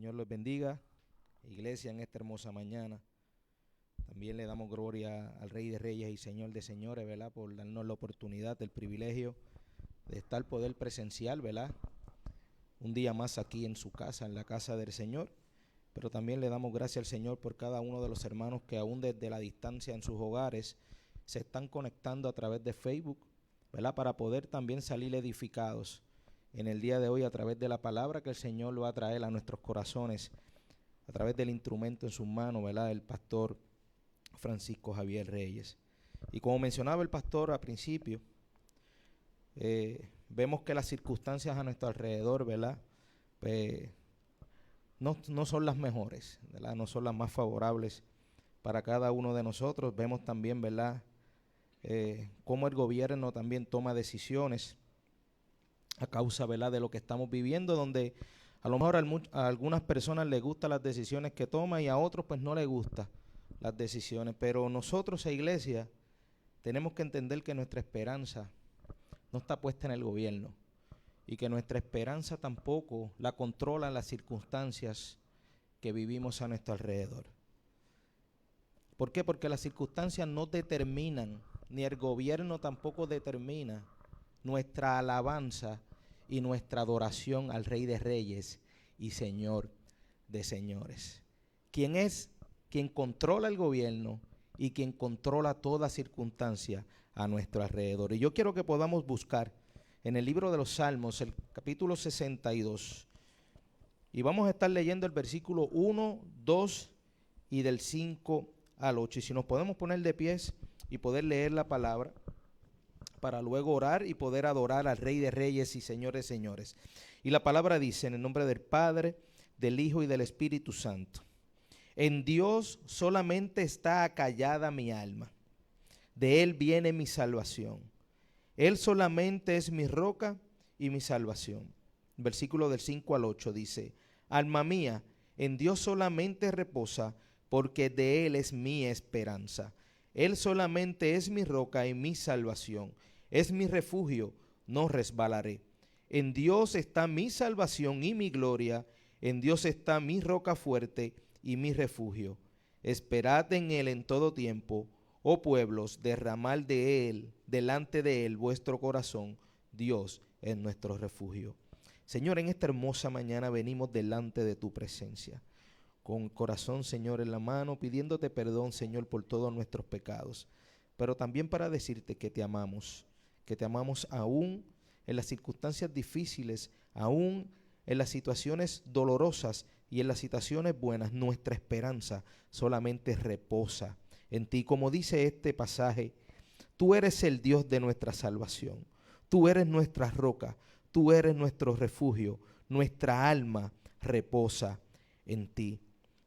Señor los bendiga, iglesia, en esta hermosa mañana. También le damos gloria al Rey de Reyes y Señor de Señores, ¿verdad? Por darnos la oportunidad, el privilegio de estar poder presencial, ¿verdad? Un día más aquí en su casa, en la casa del Señor. Pero también le damos gracias al Señor por cada uno de los hermanos que aún desde la distancia en sus hogares se están conectando a través de Facebook, ¿verdad? Para poder también salir edificados en el día de hoy a través de la palabra que el Señor va a traer a nuestros corazones, a través del instrumento en sus manos, ¿verdad? El pastor Francisco Javier Reyes. Y como mencionaba el pastor al principio, vemos que las circunstancias a nuestro alrededor, ¿verdad? No son las mejores, ¿verdad? No son las más favorables para cada uno de nosotros. Vemos también, ¿verdad? Cómo el gobierno también toma decisiones a causa, ¿verdad?, de lo que estamos viviendo, donde a lo mejor a algunas personas les gustan las decisiones que toma y a otros pues no les gustan las decisiones. Pero nosotros, iglesia, tenemos que entender que nuestra esperanza no está puesta en el gobierno y que nuestra esperanza tampoco la controlan las circunstancias que vivimos a nuestro alrededor. ¿Por qué? Porque las circunstancias no determinan, ni el gobierno tampoco determina nuestra alabanza y nuestra adoración al Rey de Reyes y Señor de Señores. Quien controla el gobierno y quien controla toda circunstancia a nuestro alrededor. Y yo quiero que podamos buscar en el libro de los Salmos, el capítulo 62, y vamos a estar leyendo el versículo 1, 2 y del 5 al 8. Y si nos podemos poner de pies y poder leer la palabra, para luego orar y poder adorar al Rey de Reyes y Señor de Señores. Y la palabra dice, en el nombre del Padre, del Hijo y del Espíritu Santo: en Dios solamente está acallada mi alma, de Él viene mi salvación. Él solamente es mi roca y mi salvación. Versículo del 5 al 8 dice: alma mía, en Dios solamente reposa, porque de Él es mi esperanza. Él solamente es mi roca y mi salvación. Es mi refugio, no resbalaré. En Dios está mi salvación y mi gloria. En Dios está mi roca fuerte y mi refugio. Esperad en Él en todo tiempo, oh pueblos, derramad de Él, delante de Él, vuestro corazón. Dios es nuestro refugio. Señor, en esta hermosa mañana venimos delante de tu presencia, con el corazón, Señor, en la mano, pidiéndote perdón, Señor, por todos nuestros pecados, pero también para decirte que te amamos aún en las circunstancias difíciles, aún en las situaciones dolorosas y en las situaciones buenas. Nuestra esperanza solamente reposa en ti. Como dice este pasaje, tú eres el Dios de nuestra salvación, tú eres nuestra roca, tú eres nuestro refugio, nuestra alma reposa en ti.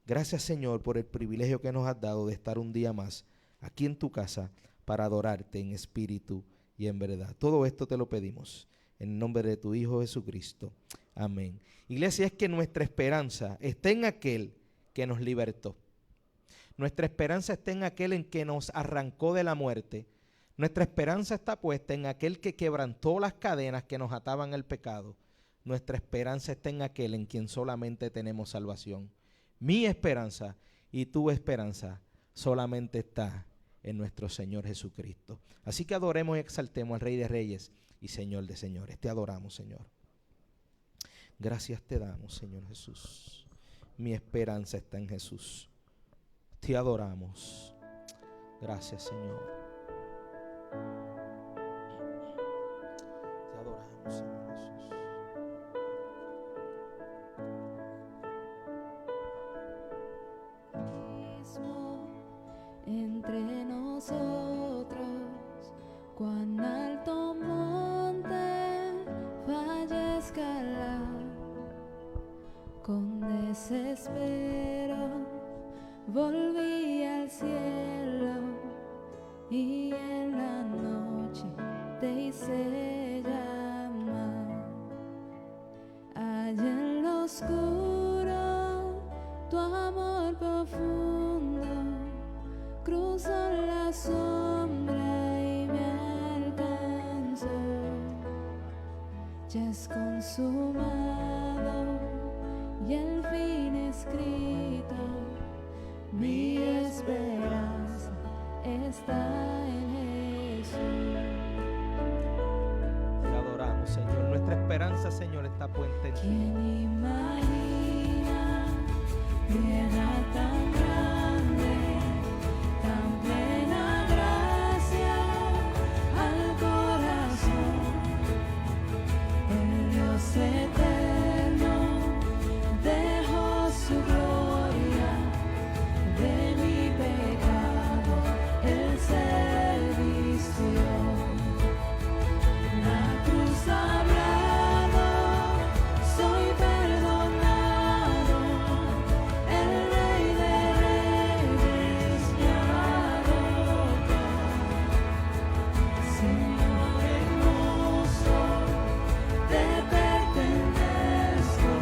Gracias, Señor, por el privilegio que nos has dado de estar un día más aquí en tu casa para adorarte en espíritu y en verdad. Todo esto te lo pedimos en nombre de tu Hijo Jesucristo. Amén. Iglesia, es que nuestra esperanza está en aquel que nos libertó. Nuestra esperanza está en aquel en que nos arrancó de la muerte. Nuestra esperanza está puesta en aquel que quebrantó las cadenas que nos ataban al pecado. Nuestra esperanza está en aquel en quien solamente tenemos salvación. Mi esperanza y tu esperanza solamente está en nuestro Señor Jesucristo. Así que adoremos y exaltemos al Rey de Reyes y Señor de Señores. Te adoramos, Señor. Gracias te damos, Señor Jesús. Mi esperanza está en Jesús. Te adoramos. Gracias, Señor. Te adoramos, Señor Jesús. Entre nosotros, cuán alto monte vaya a escalar, con desespero volví al cielo y en la noche te hice llamar. Allá en lo oscuro tu amor profundo cruzó la sombra y me alcanzó. Ya es consumado y el fin escrito. Mi esperanza está en Jesús. Te adoramos, Señor. Nuestra esperanza, Señor, está puesta en ti. ¿Quién imagina piedad tan grande, tan plena gracia al corazón? El Dios eterno dejó su gloria, de mi pecado Él se vistió. La cruz hablado, soy perdonado, el Rey de Reyes me adoptó. Señor hermoso, te pertenezco,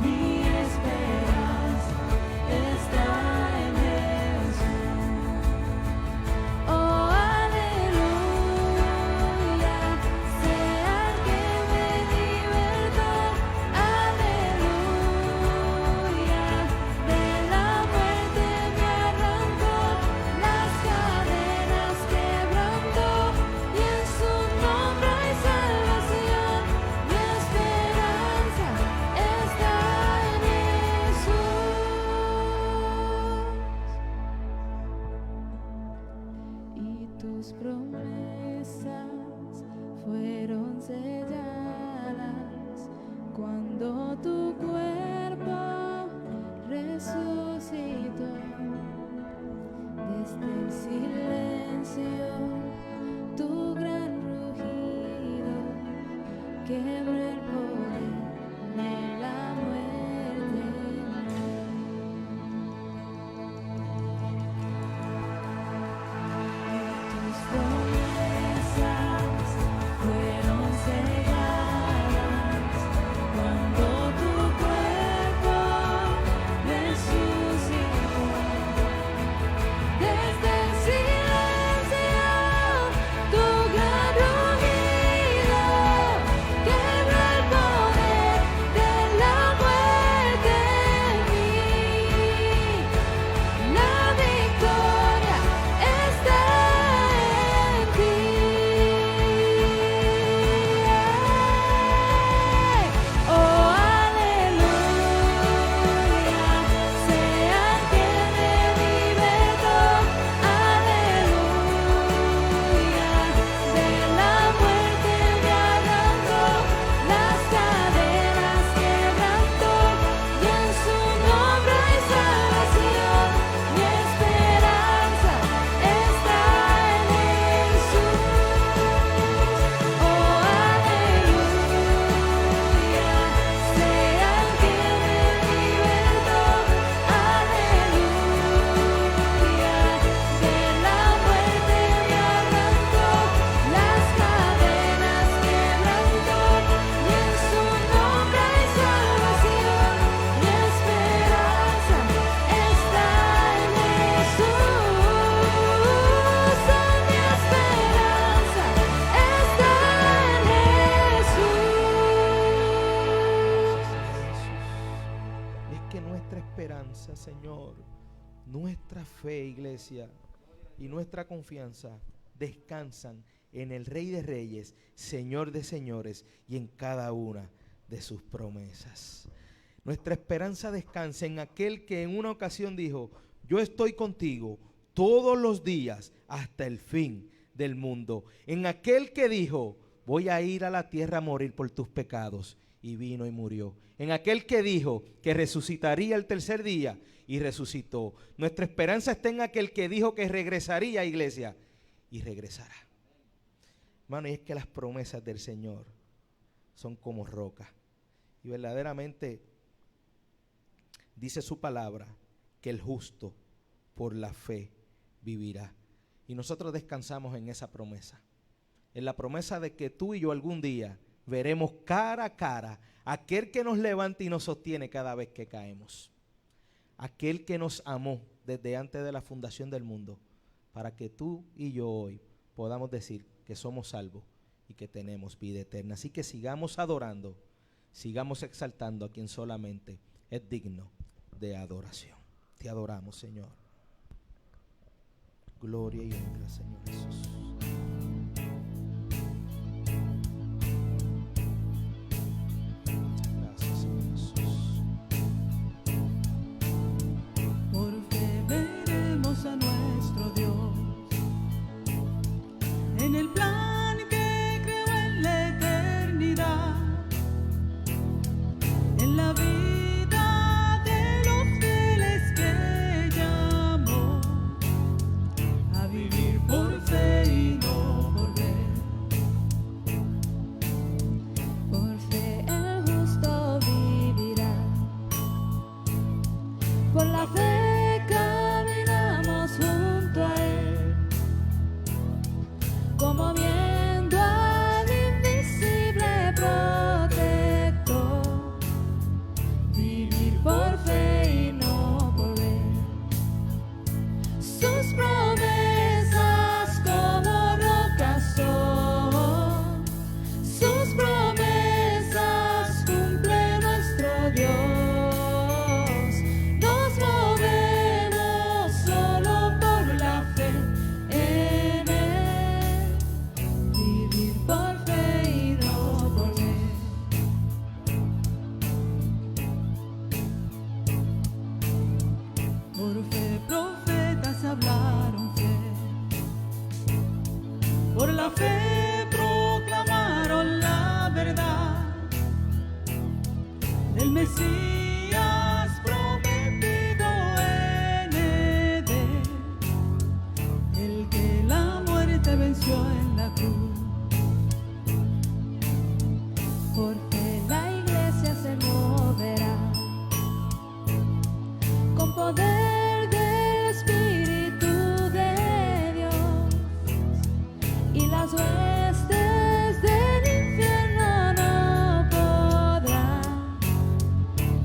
mi esperanza está en Jesús. Oh, aleluya, sea el que me libertó, aleluya, de la muerte me arrancó, las cadenas quebrantó, y en su nombre hay salvación, mi esperanza está en Jesús. Y tus promesas fueron selladas cuando tu cuerpo resucitó. Desde el silencio, tu gran rugido quebró el poder de la muerte en mí. Tus promesas fueron selladas cuando tu cuerpo resucitó. Desde el silencio, tu gran rugido quebró el poder de la muerte en mí. La victoria está en ti. Oh, aleluya, sea el que me libertó, aleluya, de la muerte me arrancó, las cadenas quebrantó, y en su nombre hay salvación, mi esperanza está en Jesús. Oh, aleluya, sea el que me libertó, aleluya, de la muerte me arrancó, las cadenas quebrantó, y en su nombre hay salvación, mi esperanza está en Jesús. Mi esperanza está en Jesús. Es que nuestra esperanza, Señor, nuestra fe, iglesia, y nuestra confianza descansan en el Rey de Reyes, Señor de Señores, y en cada una de sus promesas. Nuestra esperanza descansa en aquel que en una ocasión dijo: yo estoy contigo todos los días hasta el fin del mundo. En aquel que dijo: voy a ir a la tierra a morir por tus pecados, y vino y murió. En aquel que dijo que resucitaría el tercer día, y resucitó. Nuestra esperanza está en aquel que dijo que regresaría, iglesia, y regresará. Hermano, y es que las promesas del Señor son como roca, y verdaderamente dice su palabra que el justo por la fe vivirá. Y nosotros descansamos en esa promesa, en la promesa de que tú y yo algún día veremos cara a cara a aquel que nos levanta y nos sostiene cada vez que caemos, aquel que nos amó desde antes de la fundación del mundo, para que tú y yo hoy podamos decir que somos salvos y que tenemos vida eterna. Así que sigamos adorando, sigamos exaltando a quien solamente es digno de adoración. Te adoramos, Señor. Gloria y honra, Señor Jesús. Gracias, Señor Jesús. Por fe veremos a nuestro Dios en el plan que creó en la eternidad, en la vida de los fieles que llamó a vivir por fe y no por ver. Por fe el justo vivirá. Por la fe caminamos junto a Él, como viendo al invisible protector. Vivir por fe y no por ver. Sus promesas como rocas son. Sus promesas cumple nuestro Dios. Nos movemos solo por la fe en Él. Vivir por fe y no por ver. Por fe profetas hablaron fe, por la fe proclamaron la verdad del Mesías prometido en Edén, el que la muerte venció en la cruz. Por fe la iglesia se moverá con poder del Espíritu de Dios, y las huestes del infierno no podrán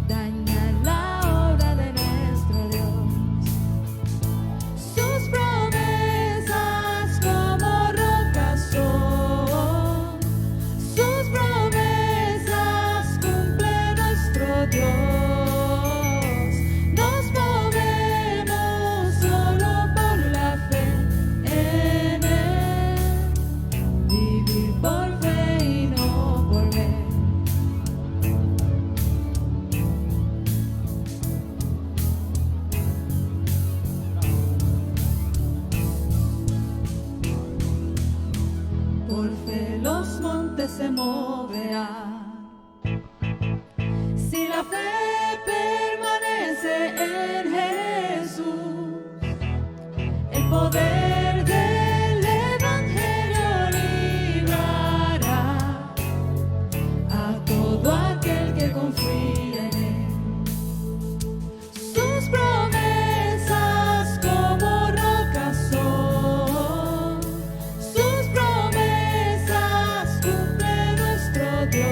dañar la obra de nuestro Dios. Sus promesas como rocas son. Sus promesas cumple nuestro Dios. Nos movemos solo por la fe en Él. Vivir por fe y no por ver. Por fe los montes se moverán. Si la fe permanece en Jesús, el poder del Evangelio librará A todo aquel que confía en Él. sus promesas como rocas son. Sus promesas cumple nuestro Dios.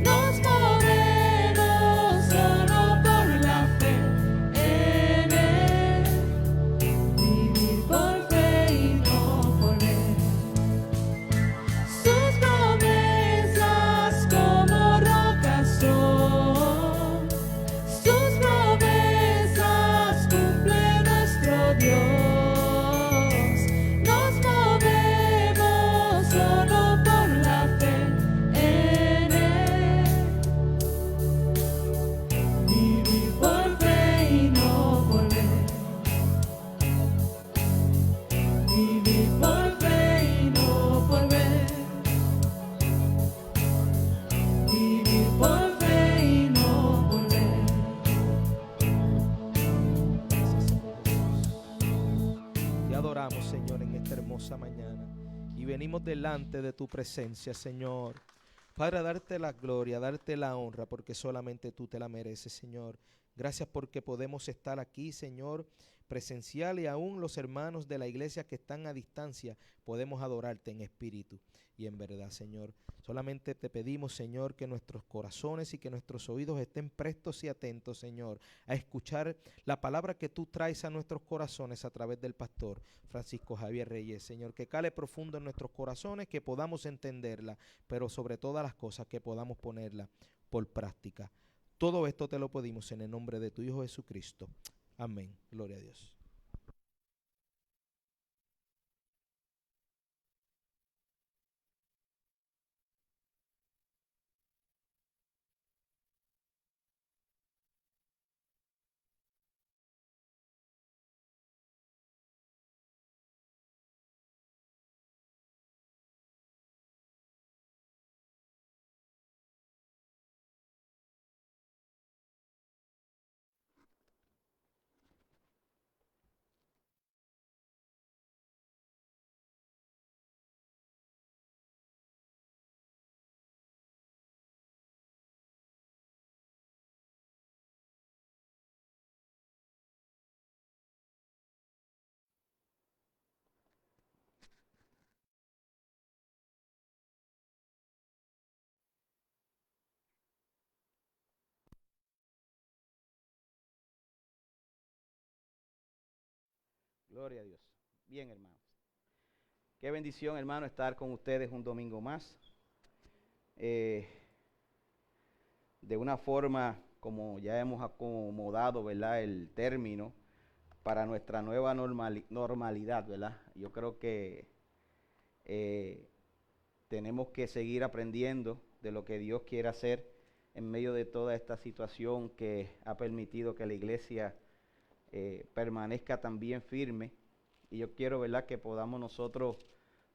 Nos movemos solo por la fe en Él. Vivir por fe y no por ver. Sus promesas como rocas son. Sus promesas cumple nuestro Dios. Nos movemos solo por la fe en Él. Vivir por fe y no por ver. Vivir por fe y no por ver. Vivir por fe y no por ver. Te adoramos, Señor, en esta hermosa mañana. Y venimos delante de tu presencia, Señor. Padre, a darte la gloria, a darte la honra, porque solamente tú te la mereces, Señor. Gracias porque podemos estar aquí, Señor, presencial, y aún los hermanos de la iglesia que están a distancia podemos adorarte en espíritu y en verdad, Señor. Solamente te pedimos, Señor, que nuestros corazones y que nuestros oídos estén prestos y atentos, Señor, a escuchar la palabra que tú traes a nuestros corazones a través del pastor Francisco Javier Reyes, Señor, que cale profundo en nuestros corazones, que podamos entenderla, pero sobre todas las cosas que podamos ponerla por práctica. Todo esto te lo pedimos en el nombre de tu Hijo Jesucristo. Amén. Gloria a Dios. Gloria a Dios. Bien, hermanos. Qué bendición, hermano, estar con ustedes un domingo más. De una forma como ya hemos acomodado, ¿verdad?, el término para nuestra nueva normalidad, ¿verdad? Yo creo que tenemos que seguir aprendiendo de lo que Dios quiere hacer en medio de toda esta situación que ha permitido que la iglesia permanezca también firme. Y yo quiero, ¿verdad?, que podamos nosotros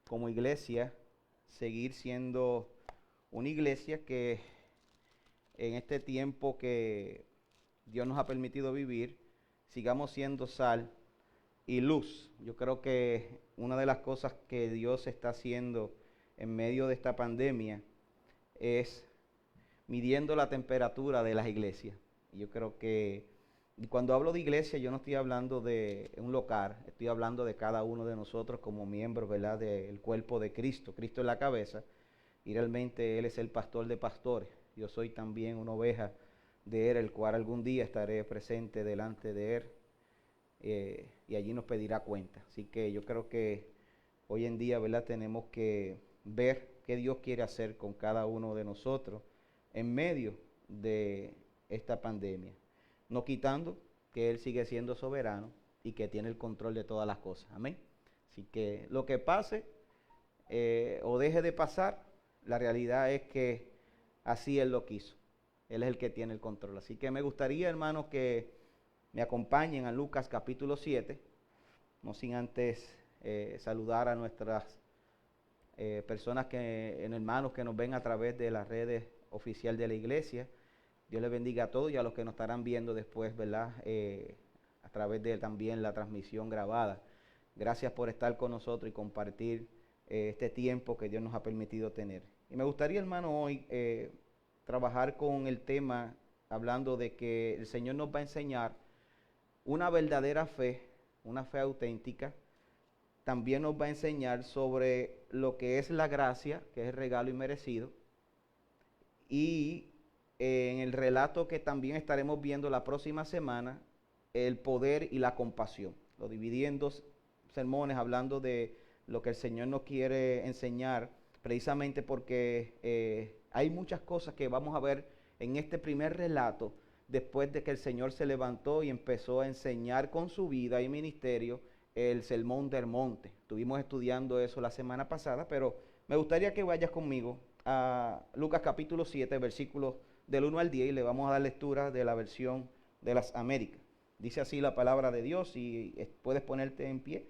como iglesia seguir siendo una iglesia que en este tiempo que Dios nos ha permitido vivir, sigamos siendo sal y luz. Yo creo que una de las cosas que Dios está haciendo en medio de esta pandemia es midiendo la temperatura de las iglesias. Y yo creo que, y cuando hablo de iglesia, yo no estoy hablando de un local, estoy hablando de cada uno de nosotros como miembros, ¿verdad?, del cuerpo de Cristo. Cristo es la cabeza y realmente Él es el pastor de pastores. Yo soy también una oveja de Él, el cual algún día estaré presente delante de Él y allí nos pedirá cuenta. Así que yo creo que hoy en día, ¿verdad?, tenemos que ver qué Dios quiere hacer con cada uno de nosotros en medio de esta pandemia. No quitando que Él sigue siendo soberano y que tiene el control de todas las cosas. Amén. Así que lo que pase o deje de pasar, la realidad es que así Él lo quiso. Él es el que tiene el control. Así que me gustaría, hermanos, que me acompañen a Lucas capítulo 7, no sin antes saludar a nuestras personas, hermanos que nos ven a través de las redes oficiales de la iglesia. Dios les bendiga a todos y a los que nos estarán viendo después, ¿verdad?, a través de también la transmisión grabada. Gracias por estar con nosotros y compartir este tiempo que Dios nos ha permitido tener. Y me gustaría, hermano, hoy trabajar con el tema, hablando de que el Señor nos va a enseñar una verdadera fe, una fe auténtica. También nos va a enseñar sobre lo que es la gracia, que es el regalo inmerecido. Y en el relato que también estaremos viendo la próxima semana, el poder y la compasión. Lo dividí en dos sermones hablando de lo que el Señor nos quiere enseñar, precisamente porque hay muchas cosas que vamos a ver en este primer relato, después de que el Señor se levantó y empezó a enseñar con su vida y ministerio el sermón del monte. Estuvimos estudiando eso la semana pasada, pero me gustaría que vayas conmigo a Lucas capítulo 7, versículos del 1 al 10, y le vamos a dar lectura de la versión de las Américas. Dice así la palabra de Dios, y puedes ponerte en pie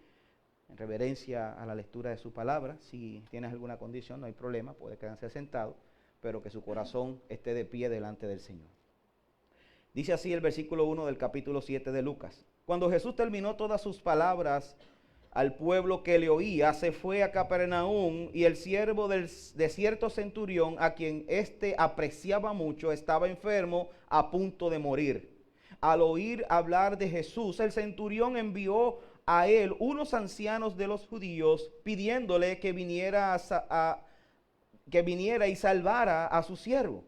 en reverencia a la lectura de su palabra. Si tienes alguna condición, no hay problema, puede quedarse sentado, pero que su corazón esté de pie delante del Señor. Dice así el versículo 1 del capítulo 7 de Lucas. Cuando Jesús terminó todas sus palabras al pueblo que le oía, se fue a Capernaum, y el siervo de cierto centurión, a quien éste apreciaba mucho, estaba enfermo, a punto de morir. Al oír hablar de Jesús, el centurión envió a él unos ancianos de los judíos pidiéndole que viniera y salvara a su siervo.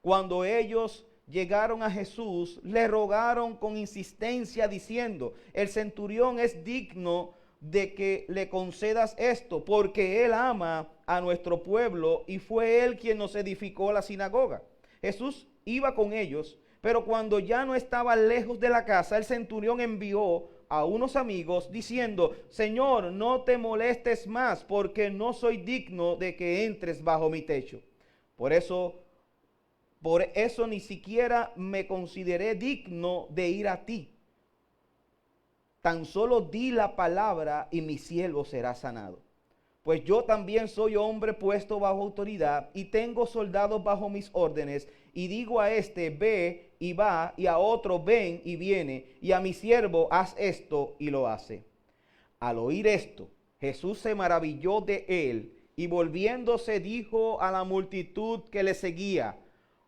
Cuando ellos llegaron a Jesús, le rogaron con insistencia diciendo: el centurión es digno de que le concedas esto, porque él ama a nuestro pueblo y fue él quien nos edificó la sinagoga. Jesús iba con ellos, pero cuando ya no estaba lejos de la casa, el centurión envió a unos amigos diciendo: Señor, no te molestes más, porque no soy digno de que entres bajo mi techo. Por eso ni siquiera me consideré digno de ir a ti. Tan solo di la palabra y mi siervo será sanado. Pues yo también soy hombre puesto bajo autoridad y tengo soldados bajo mis órdenes, y digo a este: ve y va, y a otro: ven y viene, y a mi siervo: haz esto, y lo hace. Al oír esto, Jesús se maravilló de él, y volviéndose dijo a la multitud que le seguía: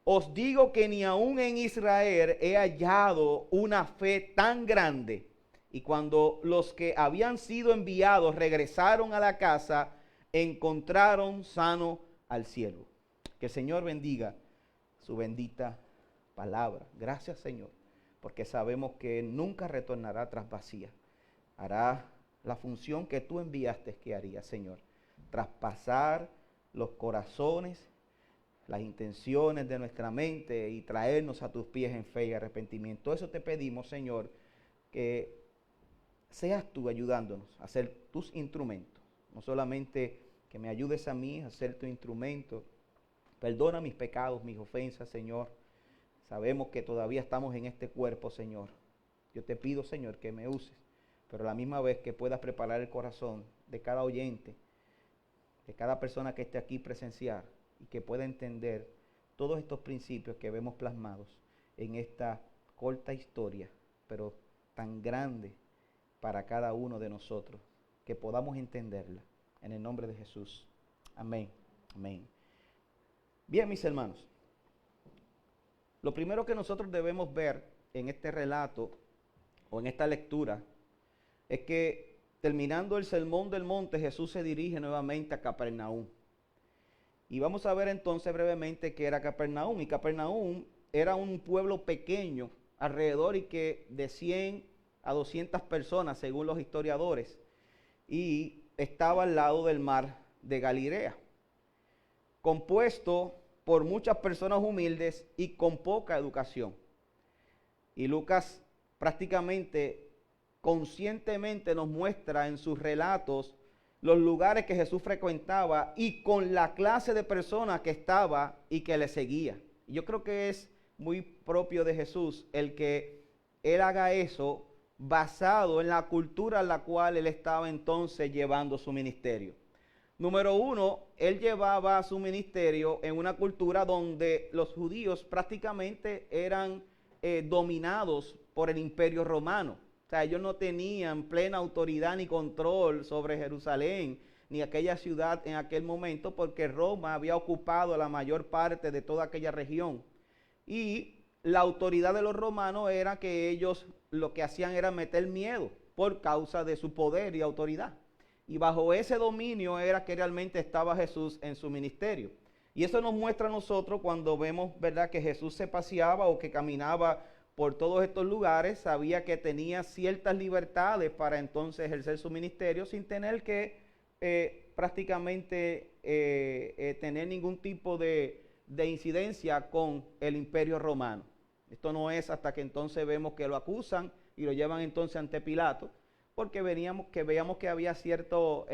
os digo que ni aun en Israel he hallado una fe tan grande. Y cuando los que habían sido enviados regresaron a la casa, encontraron sano al siervo. Que el Señor bendiga su bendita palabra. Gracias, Señor, porque sabemos que nunca retornará tras vacía. Hará la función que tú enviaste que haría, Señor. Traspasar los corazones, las intenciones de nuestra mente y traernos a tus pies en fe y arrepentimiento. Eso te pedimos, Señor, que seas tú ayudándonos a ser tus instrumentos. No solamente que me ayudes a mí a ser tu instrumento. Perdona mis pecados, mis ofensas, Señor. Sabemos que todavía estamos en este cuerpo, Señor. Yo te pido, Señor, que me uses, pero a la misma vez que puedas preparar el corazón de cada oyente, de cada persona que esté aquí presencial, y que pueda entender todos estos principios que vemos plasmados en esta corta historia, pero tan grande para cada uno de nosotros, que podamos entenderla. En el nombre de Jesús. Amén. Amén. Bien, mis hermanos, lo primero que nosotros debemos ver en este relato o en esta lectura es que, terminando el sermón del monte, Jesús se dirige nuevamente a Capernaum. Y vamos a ver entonces brevemente qué era Capernaum. Y Capernaum era un pueblo pequeño alrededor y que de 100 a 200 personas según los historiadores, y estaba al lado del mar de Galilea, compuesto por muchas personas humildes y con poca educación. Y Lucas prácticamente conscientemente nos muestra en sus relatos los lugares que Jesús frecuentaba y con la clase de personas que estaba y que le seguía. Y yo creo que es muy propio de Jesús el que Él haga eso basado en la cultura en la cual Él estaba entonces llevando su ministerio. Número uno, Él llevaba su ministerio en una cultura donde los judíos prácticamente eran dominados por el imperio romano. O sea, ellos no tenían plena autoridad ni control sobre Jerusalén ni aquella ciudad en aquel momento, porque Roma había ocupado la mayor parte de toda aquella región. Y la autoridad de los romanos era que ellos lo que hacían era meter miedo por causa de su poder y autoridad. Y bajo ese dominio era que realmente estaba Jesús en su ministerio. Y eso nos muestra a nosotros cuando vemos, ¿verdad?, que Jesús se paseaba o que caminaba por todos estos lugares, sabía que tenía ciertas libertades para entonces ejercer su ministerio sin tener que prácticamente tener ningún tipo de incidencia con el imperio romano. Esto no es hasta que entonces vemos que lo acusan y lo llevan entonces ante Pilato, porque veíamos que había cierto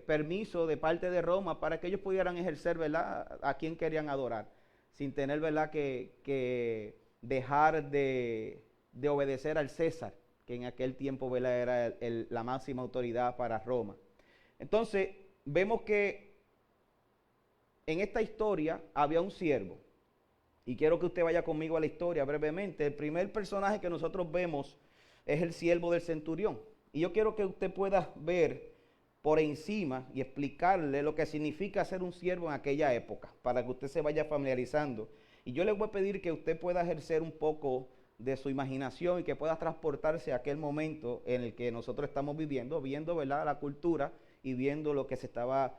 permiso de parte de Roma para que ellos pudieran ejercer, ¿verdad?, a quien querían adorar, sin tener, ¿verdad?, que dejar de obedecer al César, que en aquel tiempo, ¿verdad?, era la máxima autoridad para Roma. Entonces, vemos que en esta historia había un siervo, y quiero que usted vaya conmigo a la historia brevemente. El primer personaje que nosotros vemos es el siervo del centurión, y yo quiero que usted pueda ver por encima y explicarle lo que significa ser un siervo en aquella época, para que usted se vaya familiarizando. Y yo le voy a pedir que usted pueda ejercer un poco de su imaginación y que pueda transportarse a aquel momento en el que nosotros estamos viviendo, viendo, ¿verdad?, la cultura y viendo lo que se estaba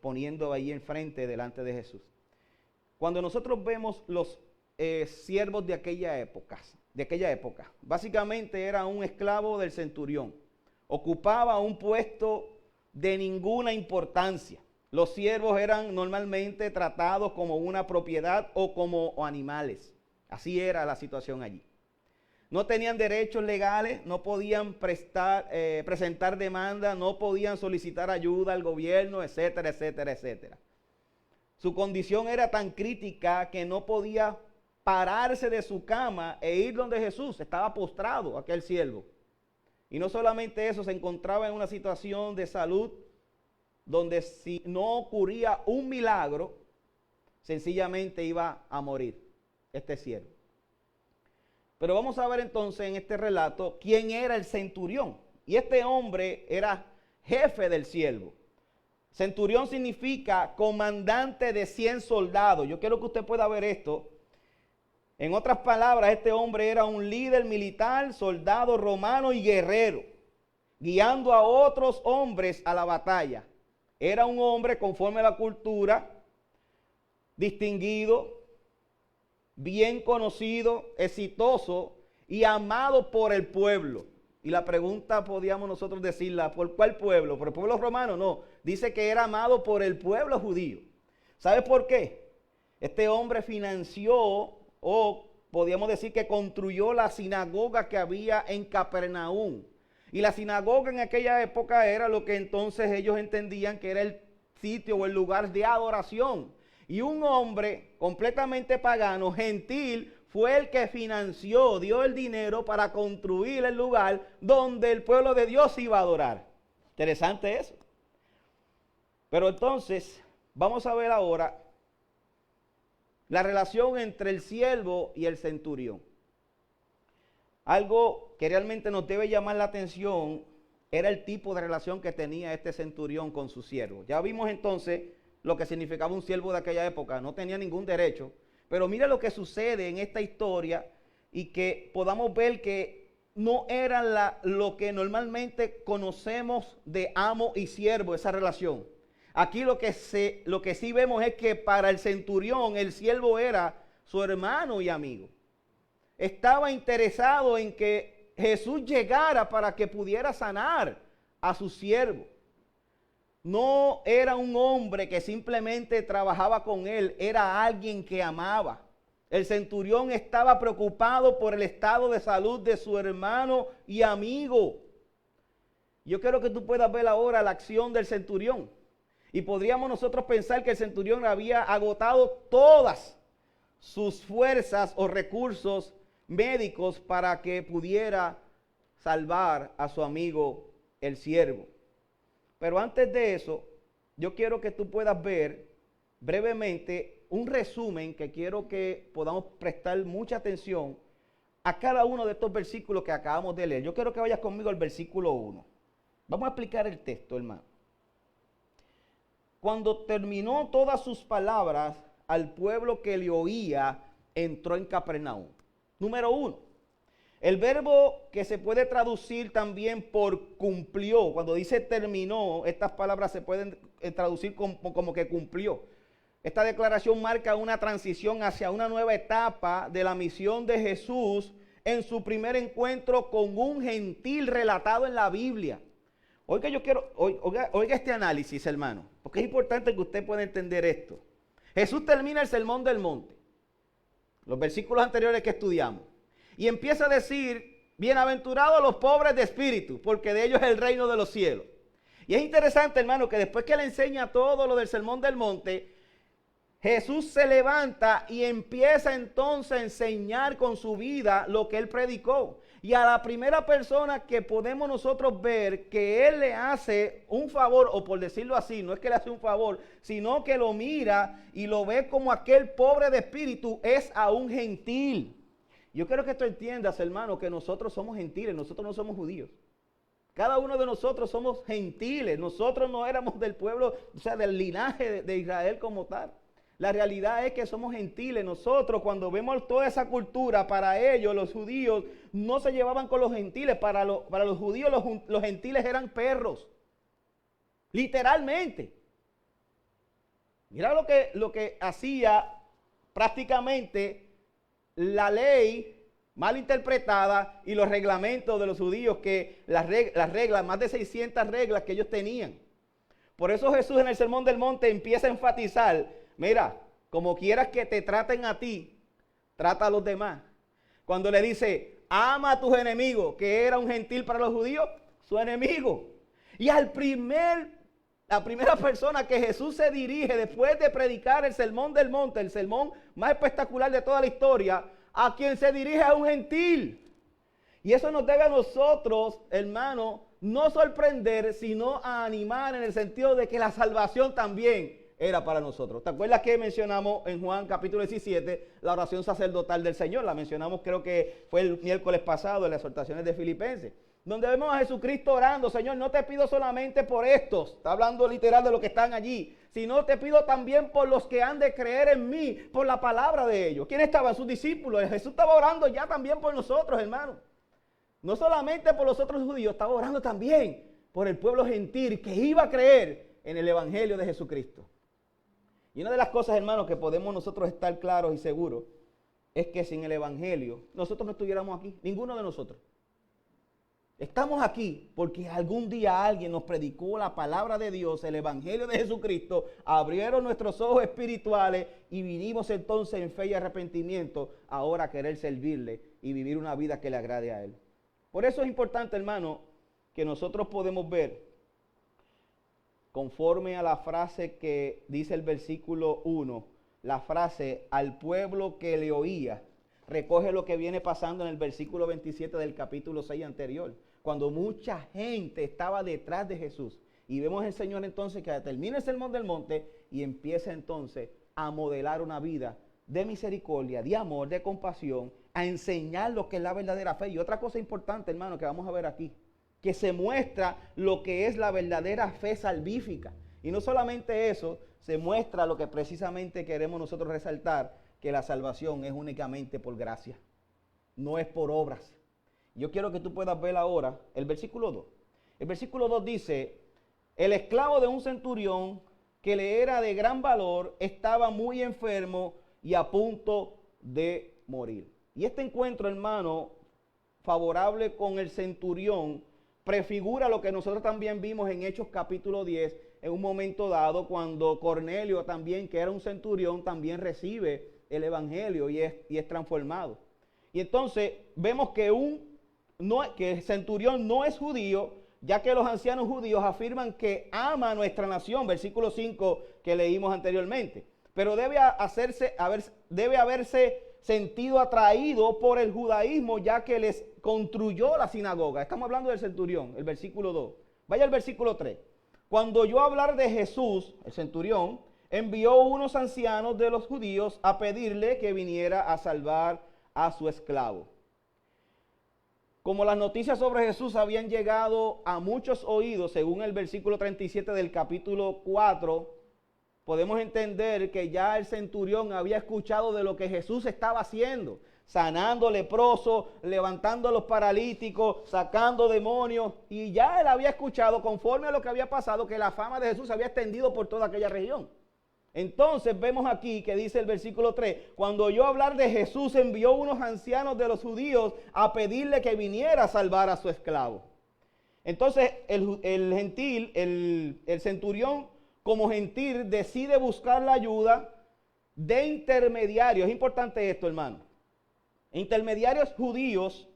poniendo ahí enfrente delante de Jesús. Cuando nosotros vemos los siervos de aquella época, básicamente era un esclavo del centurión, ocupaba un puesto de ninguna importancia. Los siervos eran normalmente tratados como una propiedad o como animales. Así era la situación allí. No tenían derechos legales, no podían presentar demanda, no podían solicitar ayuda al gobierno, etcétera, etcétera, etcétera. Su condición era tan crítica que no podía pararse de su cama e ir donde Jesús. Estaba postrado aquel siervo. Y no solamente eso, se encontraba en una situación de salud donde si no ocurría un milagro, sencillamente iba a morir este siervo. Pero vamos a ver entonces en este relato quién era el centurión. Y este hombre era jefe del siervo. Centurión significa comandante de 100 soldados. Yo quiero que usted pueda ver esto. En otras palabras, este hombre era un líder militar, soldado romano y guerrero, guiando a otros hombres a la batalla. Era un hombre conforme a la cultura, distinguido, bien conocido, exitoso y amado por el pueblo. Y la pregunta podíamos nosotros decirla, ¿por cuál pueblo? ¿Por el pueblo romano? No, dice que era amado por el pueblo judío. ¿Sabe por qué? Este hombre financió, o podríamos decir que construyó la sinagoga que había en Capernaum. Y la sinagoga en aquella época era lo que entonces ellos entendían que era el sitio o el lugar de adoración. Y un hombre completamente pagano, gentil, fue el que financió, dio el dinero para construir el lugar donde el pueblo de Dios iba a adorar. Interesante eso. Pero entonces, vamos a ver ahora la relación entre el siervo y el centurión. Algo que realmente nos debe llamar la atención era el tipo de relación que tenía este centurión con su siervo. Ya vimos entonces lo que significaba un siervo de aquella época. No tenía ningún derecho. Pero mira lo que sucede en esta historia y que podamos ver que no era lo que normalmente conocemos de amo y siervo, esa relación. Aquí lo que sí vemos es que para el centurión el siervo era su hermano y amigo. Estaba interesado en que Jesús llegara para que pudiera sanar a su siervo. No era un hombre que simplemente trabajaba con él, era alguien que amaba. El centurión estaba preocupado por el estado de salud de su hermano y amigo. Yo quiero que tú puedas ver ahora la acción del centurión. Y podríamos nosotros pensar que el centurión había agotado todas sus fuerzas o recursos médicos para que pudiera salvar a su amigo el siervo. Pero antes de eso, yo quiero que tú puedas ver brevemente un resumen que quiero que podamos prestar mucha atención a cada uno de estos versículos que acabamos de leer. Yo quiero que vayas conmigo al versículo 1. Vamos a explicar el texto, hermano. Cuando terminó todas sus palabras, al pueblo que le oía, entró en Capernaum. Número 1. El verbo que se puede traducir también por cumplió. Cuando dice terminó, estas palabras se pueden traducir como que cumplió. Esta declaración marca una transición hacia una nueva etapa de la misión de Jesús en su primer encuentro con un gentil relatado en la Biblia. Oiga este análisis, hermano, porque es importante que usted pueda entender esto. Jesús termina el Sermón del Monte, los versículos anteriores que estudiamos, y empieza a decir, bienaventurados los pobres de espíritu, porque de ellos es el reino de los cielos. Y es interesante, hermano, que después que le enseña todo lo del Sermón del Monte, Jesús se levanta y empieza entonces a enseñar con su vida lo que él predicó. Y a la primera persona que podemos nosotros ver que él le hace un favor, o por decirlo así, no es que le hace un favor, sino que lo mira y lo ve como aquel pobre de espíritu, es a un gentil. Yo quiero que tú entiendas, hermano, que nosotros somos gentiles, nosotros no somos judíos. Cada uno de nosotros somos gentiles, nosotros no éramos del pueblo, o sea, del linaje de Israel como tal. La realidad es que somos gentiles. Nosotros, cuando vemos toda esa cultura, para ellos, los judíos, no se llevaban con los gentiles. Para los judíos, los gentiles eran perros. Literalmente. Mira lo que hacía prácticamente la ley mal interpretada y los reglamentos de los judíos, que las reglas, más de 600 reglas que ellos tenían. Por eso Jesús en el Sermón del Monte empieza a enfatizar: mira, como quieras que te traten a ti, trata a los demás. Cuando le dice, ama a tus enemigos, que era un gentil para los judíos, su enemigo. Y la primera persona que Jesús se dirige después de predicar el Sermón del Monte, el sermón más espectacular de toda la historia, a quien se dirige a un gentil. Y eso nos debe a nosotros, hermano, no sorprender, sino a animar, en el sentido de que la salvación también era para nosotros. ¿Te acuerdas que mencionamos en Juan capítulo 17 la oración sacerdotal del Señor? La mencionamos, creo que fue el miércoles pasado, en las exhortaciones de Filipenses, donde vemos a Jesucristo orando: Señor, no te pido solamente por estos, está hablando literal de los que están allí, sino te pido también por los que han de creer en mí, por la palabra de ellos. ¿Quién estaban? Sus discípulos. Jesús estaba orando ya también por nosotros, hermano. No solamente por los otros judíos, estaba orando también por el pueblo gentil que iba a creer en el evangelio de Jesucristo. Y una de las cosas, hermanos, que podemos nosotros estar claros y seguros, es que sin el evangelio nosotros no estuviéramos aquí, ninguno de nosotros. Estamos aquí porque algún día alguien nos predicó la palabra de Dios, el evangelio de Jesucristo, abrieron nuestros ojos espirituales y vinimos entonces en fe y arrepentimiento ahora a querer servirle y vivir una vida que le agrade a Él. Por eso es importante, hermano, que nosotros podemos ver, conforme a la frase que dice el versículo 1, la frase al pueblo que le oía, recoge lo que viene pasando en el versículo 27 del capítulo 6 anterior, cuando mucha gente estaba detrás de Jesús. Y vemos al Señor entonces que termina el Sermón del Monte y empieza entonces a modelar una vida de misericordia, de amor, de compasión, a enseñar lo que es la verdadera fe. Y otra cosa importante, hermano, que vamos a ver aquí, que se muestra lo que es la verdadera fe salvífica. Y no solamente eso, se muestra lo que precisamente queremos nosotros resaltar, que la salvación es únicamente por gracia, no es por obras. Yo quiero que tú puedas ver ahora el versículo 2. El versículo 2 dice: el esclavo de un centurión que le era de gran valor estaba muy enfermo y a punto de morir. Y este encuentro, hermano, favorable con el centurión, prefigura lo que nosotros también vimos en Hechos capítulo 10, en un momento dado, cuando Cornelio también, que era un centurión, también recibe el evangelio y es transformado. Y entonces vemos que el centurión no es judío, ya que los ancianos judíos afirman que ama a nuestra nación, versículo 5 que leímos anteriormente, pero debe haberse sentido atraído por el judaísmo, ya que les construyó la sinagoga. Estamos hablando del centurión, el versículo 2. Vaya al versículo 3. Cuando oyó hablar de Jesús, el centurión envió unos ancianos de los judíos a pedirle que viniera a salvar a su esclavo. Como las noticias sobre Jesús habían llegado a muchos oídos, según el versículo 37 del capítulo 4, podemos entender que ya el centurión había escuchado de lo que Jesús estaba haciendo, sanando leprosos, levantando a los paralíticos, sacando demonios, y ya él había escuchado, conforme a lo que había pasado, que la fama de Jesús se había extendido por toda aquella región. Entonces vemos aquí que dice el versículo 3, cuando oyó hablar de Jesús, envió unos ancianos de los judíos a pedirle que viniera a salvar a su esclavo. Entonces el centurión, como gentil, decide buscar la ayuda de intermediarios. Es importante esto, hermano. Intermediarios judíos,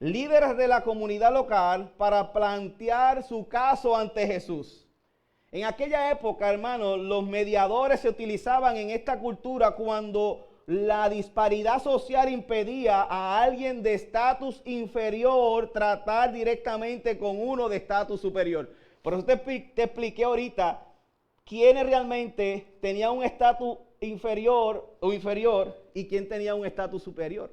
líderes de la comunidad local, para plantear su caso ante Jesús. En aquella época, hermano, los mediadores se utilizaban en esta cultura cuando la disparidad social impedía a alguien de estatus inferior tratar directamente con uno de estatus superior. Por eso te expliqué ahorita quiénes realmente tenían un estatus inferior y quién tenía un estatus superior.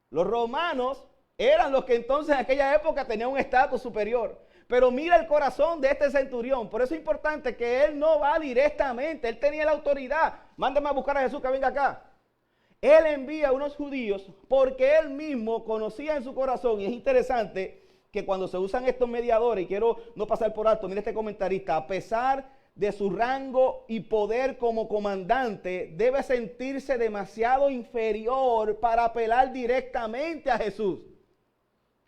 Los romanos eran los que entonces en aquella época tenían un estatus superior. Pero mira el corazón de este centurión. Por eso es importante que él no va directamente. Él tenía la autoridad. Mándame a buscar a Jesús que venga acá. Él envía a unos judíos porque él mismo conocía en su corazón. Y es interesante que cuando se usan estos mediadores, y quiero no pasar por alto, mira este comentarista, a pesar de su rango y poder como comandante, debe sentirse demasiado inferior para apelar directamente a Jesús.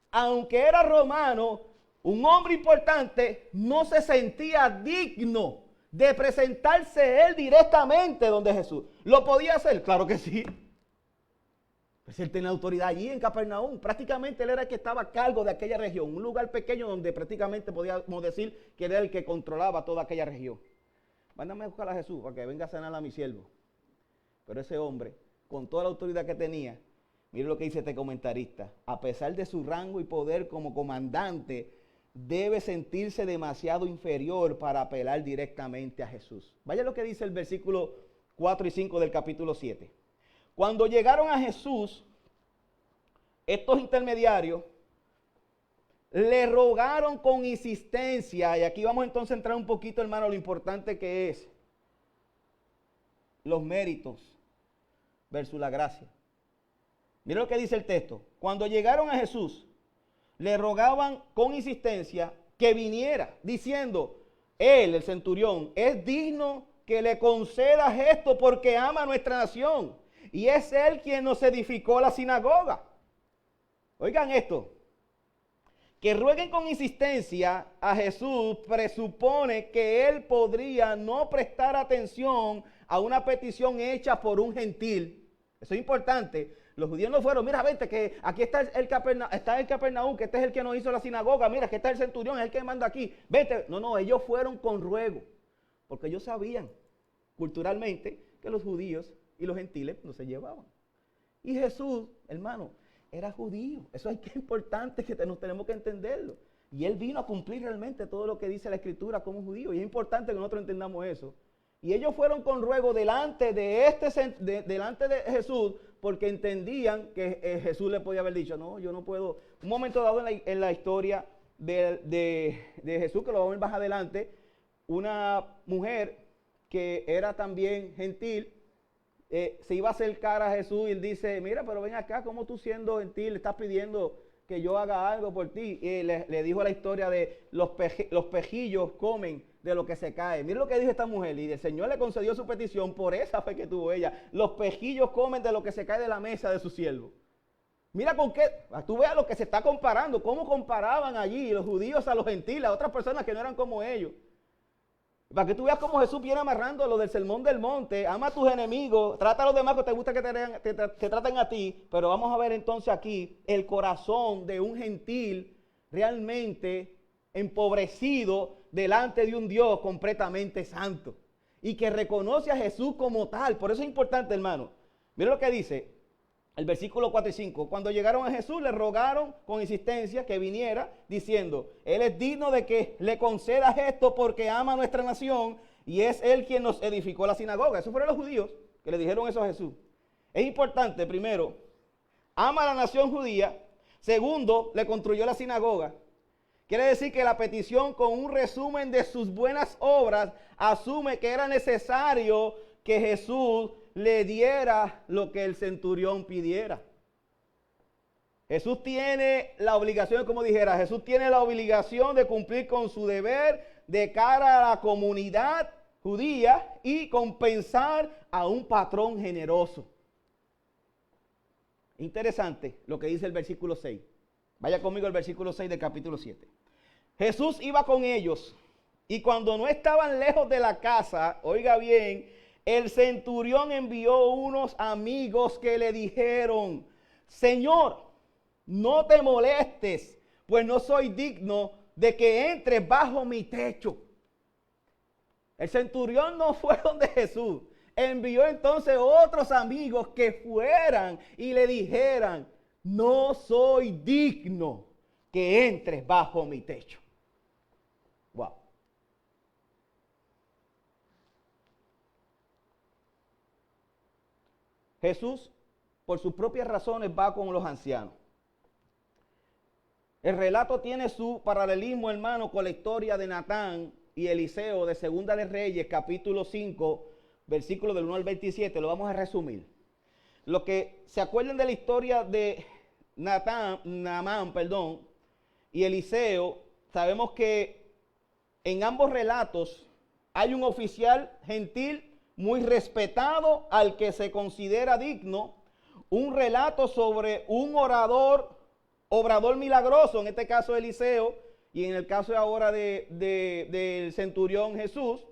Aunque era romano, un hombre importante, no se sentía digno de presentarse él directamente donde Jesús. ¿Lo podía hacer? Claro que sí. Pues él tenía autoridad allí en Capernaum. Prácticamente él era el que estaba a cargo de aquella región. Un lugar pequeño donde prácticamente podíamos decir que era el que controlaba toda aquella región. Mándame a buscar a Jesús para que venga a sanar a mi siervo. Pero ese hombre, con toda la autoridad que tenía, mire lo que dice este comentarista. A pesar de su rango y poder como comandante, debe sentirse demasiado inferior para apelar directamente a Jesús. Vaya lo que dice el versículo 4 y 5 del capítulo 7. Cuando llegaron a Jesús, estos intermediarios le rogaron con insistencia, y aquí vamos entonces a entrar un poquito, hermano, lo importante que es los méritos versus la gracia. Mira lo que dice el texto. Cuando llegaron a Jesús, le rogaban con insistencia que viniera, diciendo, él, el centurión, es digno que le concedas esto porque ama a nuestra nación. Y es él quien nos edificó la sinagoga. Oigan esto. Que rueguen con insistencia a Jesús presupone que él podría no prestar atención a una petición hecha por un gentil. Eso es importante. Los judíos no fueron, mira, vente, que aquí está el Capernaum, que este es el que nos hizo la sinagoga, mira, que está el centurión, es el que manda aquí, vete. No, ellos fueron con ruego, porque ellos sabían culturalmente que los judíos y los gentiles no se llevaban. Y Jesús, hermano, era judío. Eso es importante que nos tenemos que entenderlo. Y él vino a cumplir realmente todo lo que dice la Escritura como judío. Y es importante que nosotros entendamos eso. Y ellos fueron con ruego delante de Jesús, porque entendían que Jesús le podía haber dicho, no, yo no puedo. Un momento dado en la historia de Jesús, que lo vamos a ver más adelante, una mujer que era también gentil, se iba a acercar a Jesús y él dice, mira, pero ven acá, como tú siendo gentil le estás pidiendo que yo haga algo por ti. Y le dijo la historia de los pejillos comen de lo que se cae. Mira lo que dijo esta mujer, y el Señor le concedió su petición por esa fe que tuvo ella. Los pejillos comen de lo que se cae de la mesa de su siervo. Mira con qué, tú veas lo que se está comparando, cómo comparaban allí los judíos a los gentiles, a otras personas que no eran como ellos. Para que tú veas cómo Jesús viene amarrando lo del sermón del monte. Ama a tus enemigos, trata a los demás que te gusta que te traten a ti. Pero vamos a ver entonces aquí el corazón de un gentil realmente empobrecido delante de un Dios completamente santo. Y que reconoce a Jesús como tal. Por eso es importante, hermano. Mira lo que dice el versículo 4 y 5. Cuando llegaron a Jesús, le rogaron con insistencia que viniera, diciendo, él es digno de que le concedas esto porque ama a nuestra nación y es él quien nos edificó la sinagoga. Esos fueron los judíos que le dijeron eso a Jesús. Es importante, primero, ama a la nación judía. Segundo, le construyó la sinagoga. Quiere decir que la petición con un resumen de sus buenas obras asume que era necesario que Jesús le diera lo que el centurión pidiera. Jesús tiene la obligación, como dijera, Jesús tiene la obligación de cumplir con su deber de cara a la comunidad judía y compensar a un patrón generoso. Interesante lo que dice el versículo 6. Vaya conmigo al versículo 6 del capítulo 7. Jesús iba con ellos y cuando no estaban lejos de la casa, oiga bien, el centurión envió unos amigos que le dijeron, Señor, no te molestes, pues no soy digno de que entres bajo mi techo. El centurión no fue donde Jesús. Envió entonces otros amigos que fueran y le dijeran, no soy digno que entres bajo mi techo. Wow. Jesús, por sus propias razones, va con los ancianos. El relato tiene su paralelismo, hermano, con la historia de Natán y Eliseo de Segunda de Reyes, capítulo 5, versículo del 1 al 27. Lo vamos a resumir. Los que se acuerden de la historia de Naamán, y Eliseo, sabemos que en ambos relatos hay un oficial gentil muy respetado al que se considera digno, un relato sobre un obrador milagroso, en este caso Eliseo, y en el caso ahora del centurión Jesús,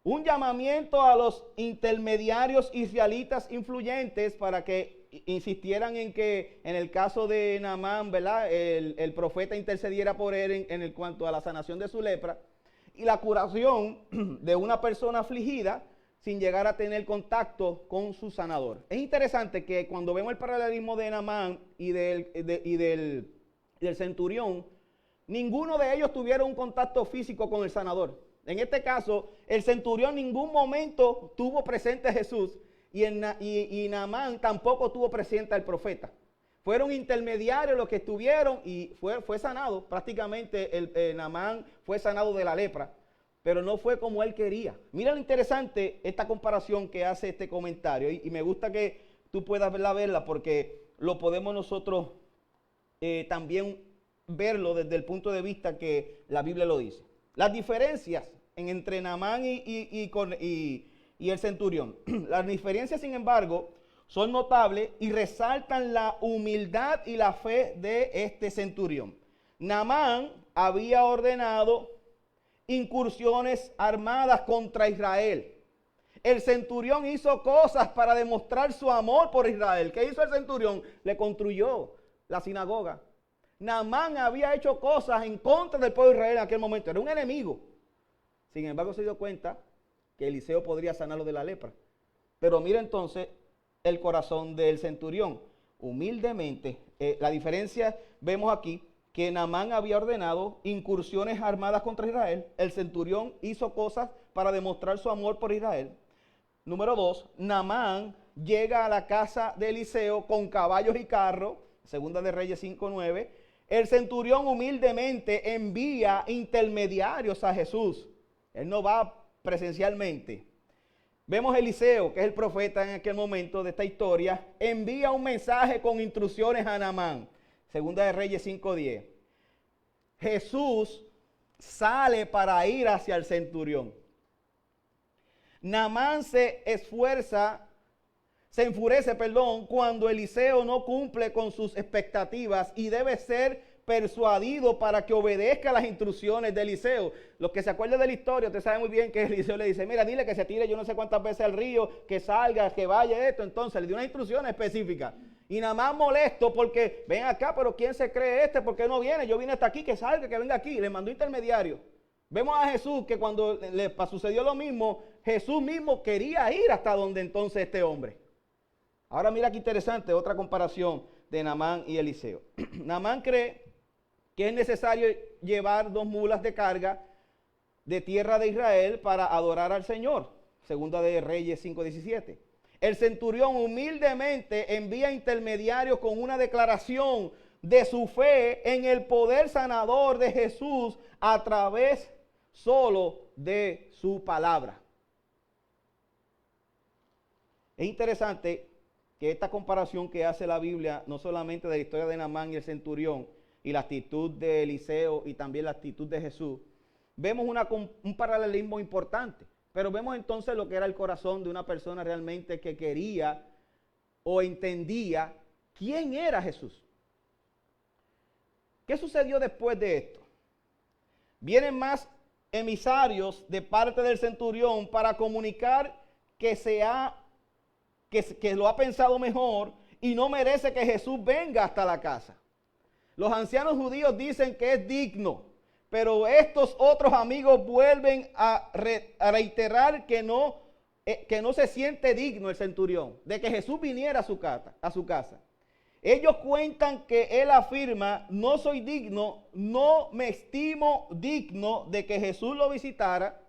un llamamiento a los intermediarios israelitas influyentes para que insistieran en que en el caso de Naamán, ¿verdad?, el profeta intercediera por él en cuanto a la sanación de su lepra y la curación de una persona afligida sin llegar a tener contacto con su sanador. Es interesante que cuando vemos el paralelismo de Naamán y del centurión, ninguno de ellos tuvieron un contacto físico con el sanador. En este caso, el centurión en ningún momento tuvo presente a Jesús y Naamán tampoco tuvo presente al profeta. Fueron intermediarios los que estuvieron y fue sanado. Prácticamente Naamán fue sanado de la lepra, pero no fue como él quería. Mira lo interesante esta comparación que hace este comentario y me gusta que tú puedas verla porque lo podemos nosotros también verlo desde el punto de vista que la Biblia lo dice. Las diferencias entre Naamán y el centurión. Las diferencias, sin embargo, son notables y resaltan la humildad y la fe de este centurión. Naamán había ordenado incursiones armadas contra Israel. El centurión hizo cosas para demostrar su amor por Israel. ¿Qué hizo el centurión? Le construyó la sinagoga. Naamán había hecho cosas en contra del pueblo de Israel en aquel momento. Era un enemigo. Sin embargo, se dio cuenta que Eliseo podría sanarlo de la lepra. Pero mira entonces el corazón del centurión. Humildemente, la diferencia vemos aquí que Naamán había ordenado incursiones armadas contra Israel. El centurión hizo cosas para demostrar su amor por Israel. Número 2, Naamán llega a la casa de Eliseo con caballos y carros. Segunda de Reyes 5:9. El centurión humildemente envía intermediarios a Jesús. Él no va presencialmente. Vemos a Eliseo, que es el profeta en aquel momento de esta historia, envía un mensaje con instrucciones a Naamán. Segunda de Reyes 5:10. Jesús sale para ir hacia el centurión. Naamán se enfurece, cuando Eliseo no cumple con sus expectativas y debe ser persuadido para que obedezca las instrucciones de Eliseo. Los que se acuerdan de la historia, usted sabe muy bien que Eliseo le dice, mira, dile que se tire yo no sé cuántas veces al río, que salga, que vaya esto. Entonces le dio una instrucción específica. Y nada más molesto porque, ven acá, pero ¿quién se cree este? ¿Por qué no viene? Yo vine hasta aquí, que salga, que venga aquí. Le mandó intermediario. Vemos a Jesús que cuando le sucedió lo mismo, Jesús mismo quería ir hasta donde entonces este hombre. Ahora mira qué interesante, otra comparación de Naamán y Eliseo. Naamán cree que es necesario llevar 2 mulas de carga de tierra de Israel para adorar al Señor. Segunda de Reyes 5:17. El centurión humildemente envía intermediarios con una declaración de su fe en el poder sanador de Jesús a través solo de su palabra. Es interesante que esta comparación que hace la Biblia, no solamente de la historia de Naamán y el centurión, y la actitud de Eliseo y también la actitud de Jesús, vemos un paralelismo importante. Pero vemos entonces lo que era el corazón de una persona realmente que quería o entendía quién era Jesús. ¿Qué sucedió después de esto? Vienen más emisarios de parte del centurión para comunicar que lo ha pensado mejor y no merece que Jesús venga hasta la casa. Los ancianos judíos dicen que es digno, pero estos otros amigos vuelven a reiterar que no se siente digno el centurión de que Jesús viniera a su casa. Ellos cuentan que él afirma, no soy digno, no me estimo digno de que Jesús lo visitara,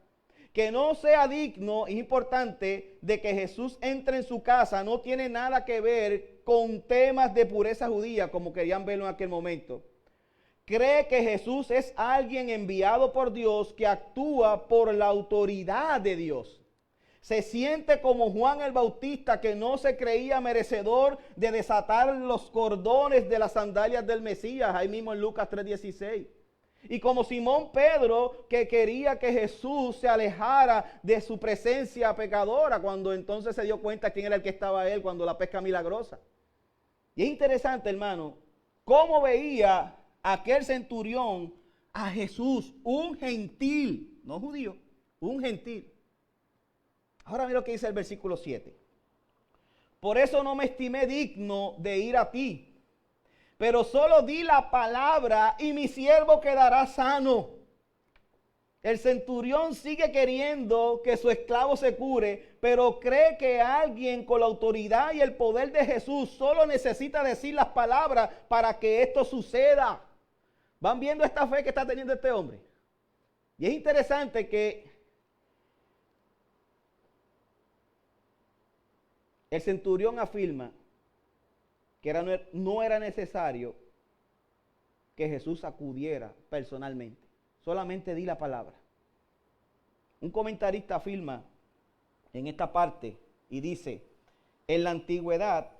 que no sea digno, es importante, de que Jesús entre en su casa, no tiene nada que ver con temas de pureza judía, como querían verlo en aquel momento. cree que Jesús es alguien enviado por Dios que actúa por la autoridad de Dios. Se siente como Juan el Bautista, que no se creía merecedor de desatar los cordones de las sandalias del Mesías, ahí mismo en Lucas 3:16. Y como Simón Pedro, que quería que Jesús se alejara de su presencia pecadora, cuando entonces se dio cuenta quién era el que estaba él cuando la pesca milagrosa. Y es interesante, hermano, cómo veía aquel centurión a Jesús, un gentil, no judío, un gentil. Ahora mira lo que dice el versículo 7. Por eso no me estimé digno de ir a ti, pero solo di la palabra y mi siervo quedará sano. El centurión sigue queriendo que su esclavo se cure, pero cree que alguien con la autoridad y el poder de Jesús solo necesita decir las palabras para que esto suceda. ¿Van viendo esta fe que está teniendo este hombre? Y es interesante que el centurión afirma que no era necesario que Jesús acudiera personalmente. Solamente di la palabra. Un comentarista afirma en esta parte y dice, en la antigüedad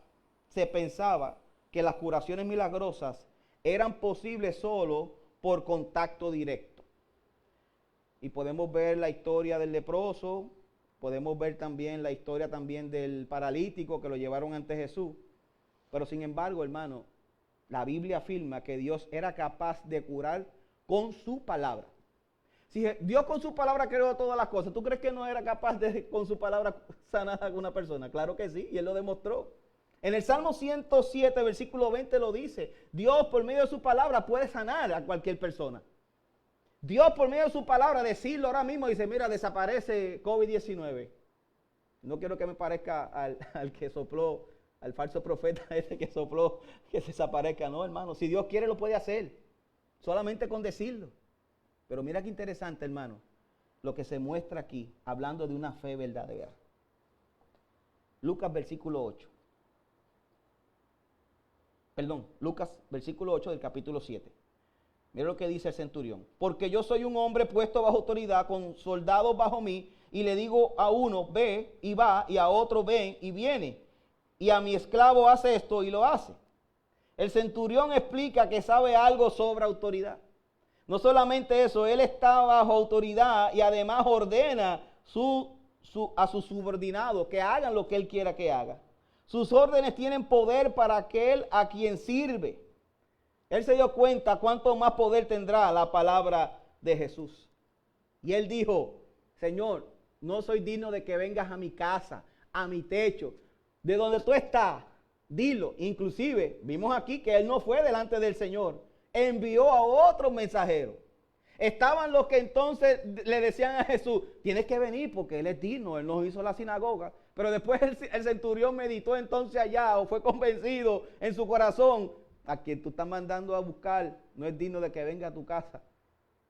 se pensaba que las curaciones milagrosas eran posibles solo por contacto directo. Y podemos ver la historia del leproso, podemos ver también la historia también del paralítico que lo llevaron ante Jesús. Pero sin embargo, hermano, la Biblia afirma que Dios era capaz de curar con su palabra. Si Dios con su palabra creó todas las cosas, ¿tú crees que no era capaz de con su palabra sanar a alguna persona? Claro que sí, y Él lo demostró. En el Salmo 107, versículo 20 lo dice. Dios por medio de su palabra puede sanar a cualquier persona. Dios por medio de su palabra, decirlo ahora mismo, dice, mira, desaparece COVID-19. No quiero que me parezca al que sopló, al falso profeta ese que sopló, que se desaparezca. No, hermano, si Dios quiere lo puede hacer, solamente con decirlo. Pero mira qué interesante, hermano, lo que se muestra aquí, hablando de una fe verdadera. Lucas versículo 8. Lucas versículo 8 del capítulo 7. Mira lo que dice el centurión. Porque yo soy un hombre puesto bajo autoridad, con soldados bajo mí, y le digo a uno, ve y va, y a otro, ven y viene. Y a mi esclavo hace esto y lo hace. El centurión explica que sabe algo sobre autoridad. No solamente eso, él está bajo autoridad y además ordena a sus subordinados que hagan lo que él quiera que haga. Sus órdenes tienen poder para aquel a quien sirve. Él se dio cuenta cuánto más poder tendrá la palabra de Jesús. Y él dijo, Señor, no soy digno de que vengas a mi casa, a mi techo, de donde tú estás, dilo. Inclusive, vimos aquí que él no fue delante del Señor, envió a otro mensajero. Estaban los que entonces le decían a Jesús, tienes que venir porque Él es digno, Él nos hizo la sinagoga. Pero después el centurión meditó entonces allá o fue convencido en su corazón, a quien tú estás mandando a buscar no es digno de que venga a tu casa.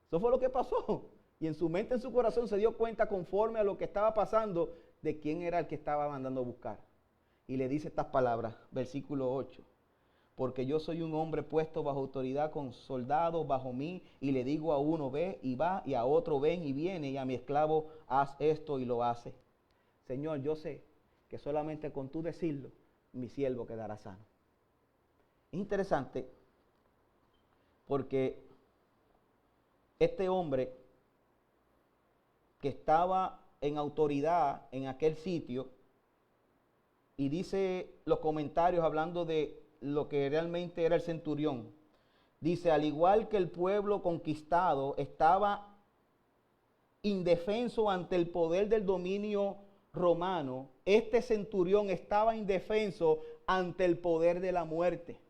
Eso fue lo que pasó. Y en su mente, en su corazón se dio cuenta conforme a lo que estaba pasando de quién era el que estaba mandando a buscar. Y le dice estas palabras, versículo 8. Porque yo soy un hombre puesto bajo autoridad con soldados bajo mí, y le digo a uno, ve y va, y a otro, ven y viene, y a mi esclavo, haz esto y lo hace. Señor, yo sé que solamente con tú decirlo, mi siervo quedará sano. Es interesante porque este hombre que estaba en autoridad en aquel sitio, y dice los comentarios hablando de lo que realmente era el centurión, dice, al igual que el pueblo conquistado estaba indefenso ante el poder del dominio romano, este centurión estaba indefenso ante el poder de la muerte.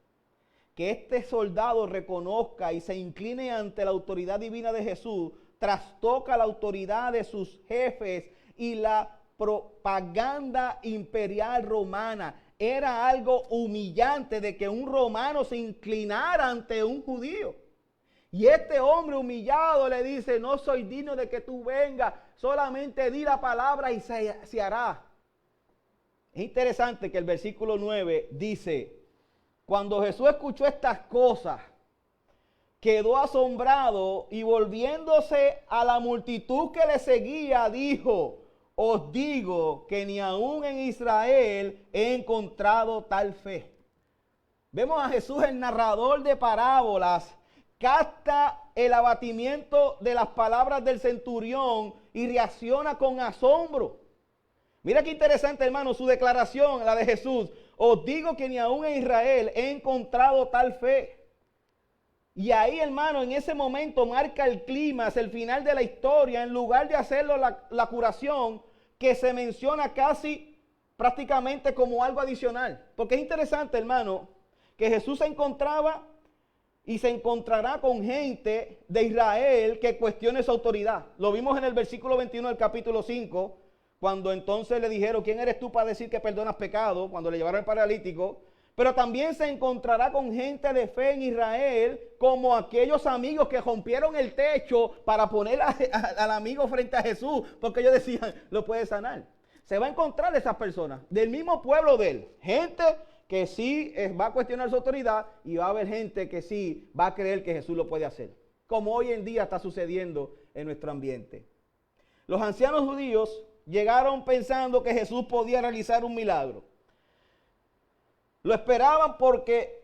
Que este soldado reconozca y se incline ante la autoridad divina de Jesús, trastoca la autoridad de sus jefes y la propaganda imperial romana. Era algo humillante de que un romano se inclinara ante un judío. Y este hombre humillado le dice, no soy digno de que tú vengas, solamente di la palabra y se hará. Es interesante que el versículo 9 dice, cuando Jesús escuchó estas cosas, quedó asombrado y volviéndose a la multitud que le seguía, dijo: os digo que ni aún en Israel he encontrado tal fe. Vemos a Jesús, el narrador de parábolas, capta el abatimiento de las palabras del centurión y reacciona con asombro. Mira qué interesante, hermano, su declaración, la de Jesús. Os digo que ni aún en Israel he encontrado tal fe. Y ahí, hermano, en ese momento marca el clímax, el final de la historia, en lugar de hacerlo la curación, que se menciona casi prácticamente como algo adicional. Porque es interesante, hermano, que Jesús se encontraba y se encontrará con gente de Israel que cuestione su autoridad. Lo vimos en el versículo 21 del capítulo 5, cuando entonces le dijeron: ¿quién eres tú para decir que perdonas pecado? Cuando le llevaron el paralítico. Pero también se encontrará con gente de fe en Israel, como aquellos amigos que rompieron el techo para poner al amigo frente a Jesús, porque ellos decían: lo puede sanar. Se va a encontrar esas personas del mismo pueblo de él, gente que sí va a cuestionar su autoridad, y va a haber gente que sí va a creer que Jesús lo puede hacer, como hoy en día está sucediendo en nuestro ambiente. Los ancianos judíos llegaron pensando que Jesús podía realizar un milagro. Lo esperaban porque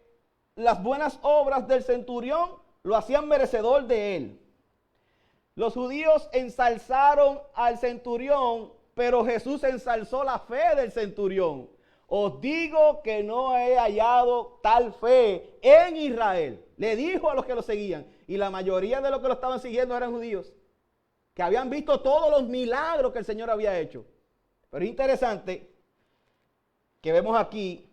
las buenas obras del centurión lo hacían merecedor de él. Los judíos ensalzaron al centurión, pero Jesús ensalzó la fe del centurión. Os digo que no he hallado tal fe en Israel. Le dijo a los que lo seguían, y la mayoría de los que lo estaban siguiendo eran judíos, que habían visto todos los milagros que el Señor había hecho. Pero es interesante que vemos aquí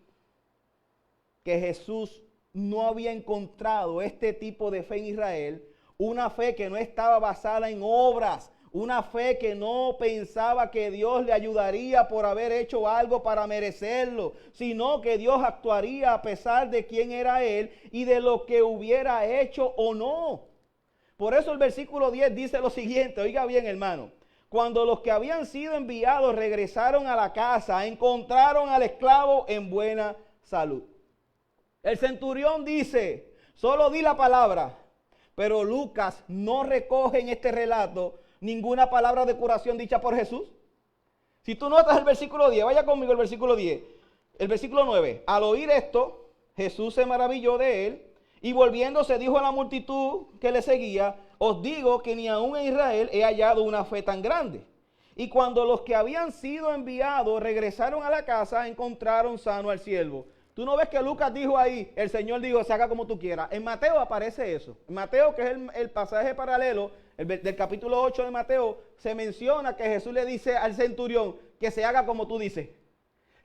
que Jesús no había encontrado este tipo de fe en Israel, una fe que no estaba basada en obras, una fe que no pensaba que Dios le ayudaría por haber hecho algo para merecerlo, sino que Dios actuaría a pesar de quién era él y de lo que hubiera hecho o no. Por eso el versículo 10 dice lo siguiente, oiga bien, hermano: cuando los que habían sido enviados regresaron a la casa, encontraron al esclavo en buena salud. El centurión dice: solo di la palabra, pero Lucas no recoge en este relato ninguna palabra de curación dicha por Jesús. Si tú notas el versículo 10, vaya conmigo el versículo 10, el versículo 9, al oír esto, Jesús se maravilló de él y volviéndose dijo a la multitud que le seguía: os digo que ni aún en Israel he hallado una fe tan grande. Y cuando los que habían sido enviados regresaron a la casa, encontraron sano al siervo. Tú no ves que Lucas dijo ahí, el Señor dijo: se haga como tú quieras. En Mateo aparece eso. En Mateo, que es el pasaje paralelo del capítulo 8 de Mateo, se menciona que Jesús le dice al centurión que se haga como tú dices.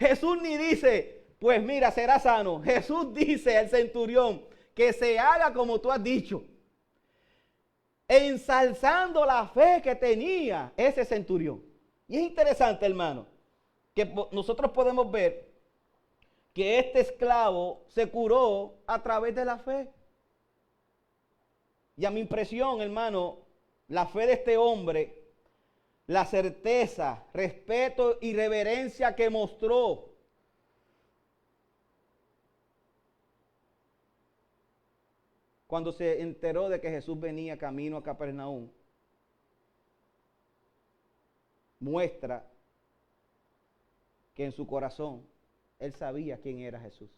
Jesús ni dice: pues mira, será sano. Jesús dice al centurión que se haga como tú has dicho, ensalzando la fe que tenía ese centurión. Y es interesante, hermano, que nosotros podemos ver que este esclavo se curó a través de la fe. Y a mi impresión, hermano, la fe de este hombre, la certeza, respeto y reverencia que mostró, cuando se enteró de que Jesús venía camino a Capernaum, muestra que en su corazón él sabía quién era Jesús.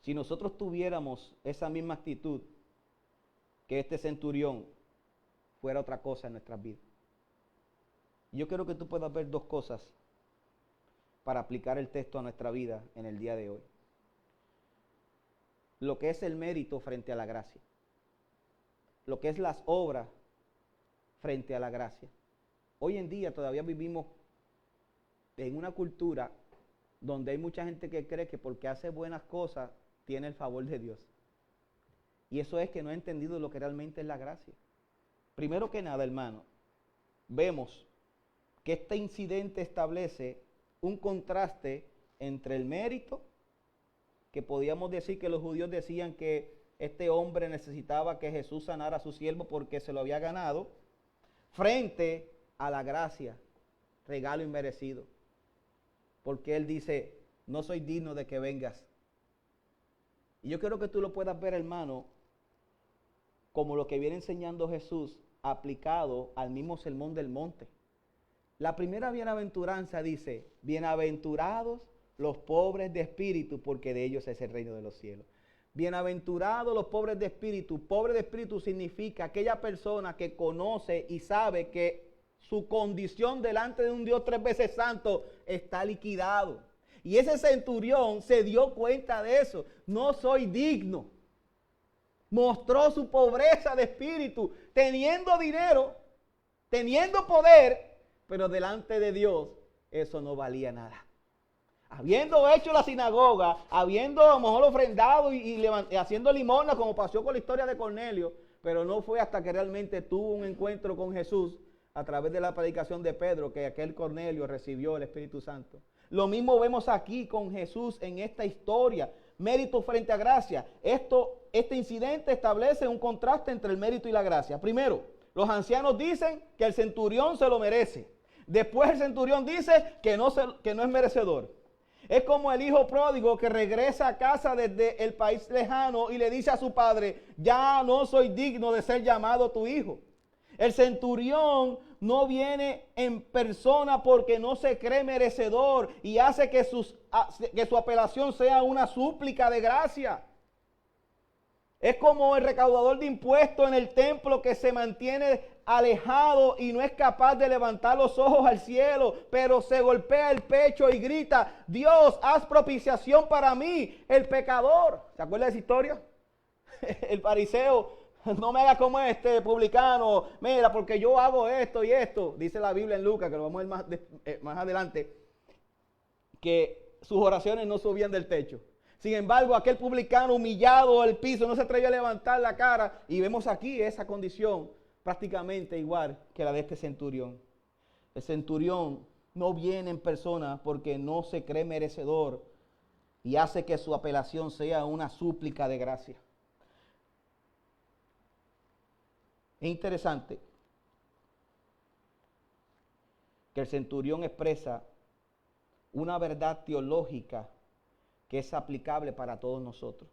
Si nosotros tuviéramos esa misma actitud, que este centurión, fuera otra cosa en nuestras vidas. Y yo quiero que tú puedas ver dos cosas para aplicar el texto a nuestra vida en el día de hoy. Lo que es el mérito frente a la gracia. Lo que es las obras frente a la gracia. Hoy en día todavía vivimos en una cultura donde hay mucha gente que cree que porque hace buenas cosas tiene el favor de Dios. Y eso es que no ha entendido lo que realmente es la gracia. Primero que nada, hermano, vemos que este incidente establece un contraste entre el mérito, que podíamos decir que los judíos decían que este hombre necesitaba que Jesús sanara a su siervo porque se lo había ganado, frente a la gracia, regalo inmerecido. Porque él dice: no soy digno de que vengas Y yo quiero que tú lo puedas ver, hermano, como lo que viene enseñando Jesús aplicado al mismo Sermón del Monte. La primera bienaventuranza dice, bienaventurados los pobres de espíritu, porque de ellos es el reino de los cielos. Bienaventurados los pobres de espíritu. Pobre de espíritu significa aquella persona que conoce y sabe que su condición delante de un Dios 3 veces santo está liquidado. Y ese centurión se dio cuenta de eso. No soy digno. Mostró su pobreza de espíritu, teniendo dinero, teniendo poder, pero delante de Dios eso no valía nada. Habiendo hecho la sinagoga, habiendo a lo mejor ofrendado y haciendo limosna, como pasó con la historia de Cornelio, pero no fue hasta que realmente tuvo un encuentro con Jesús a través de la predicación de Pedro que aquel Cornelio recibió el Espíritu Santo. Lo mismo vemos aquí con Jesús en esta historia. Mérito frente a gracia. Este incidente establece un contraste entre el mérito y la gracia. Primero, los ancianos dicen que el centurión se lo merece. Después el centurión dice que no es merecedor. Es como el hijo pródigo que regresa a casa desde el país lejano y le dice a su padre, ya no soy digno de ser llamado tu hijo. El centurión no viene en persona porque no se cree merecedor y hace que su apelación sea una súplica de gracia. Es como el recaudador de impuestos en el templo que se mantiene alejado y no es capaz de levantar los ojos al cielo, pero se golpea el pecho y grita, Dios, haz propiciación para mí, el pecador. ¿Se acuerda de esa historia? El fariseo, no me hagas como este publicano, mira, porque yo hago esto y esto. Dice la Biblia en Lucas, que lo vamos a ver más adelante, que sus oraciones no subían del techo. Sin embargo, aquel publicano humillado al piso no se atrevía a levantar la cara. Y vemos aquí esa condición prácticamente igual que la de este centurión. El centurión no viene en persona porque no se cree merecedor y hace que su apelación sea una súplica de gracia. Es interesante que el centurión expresa una verdad teológica que es aplicable para todos nosotros.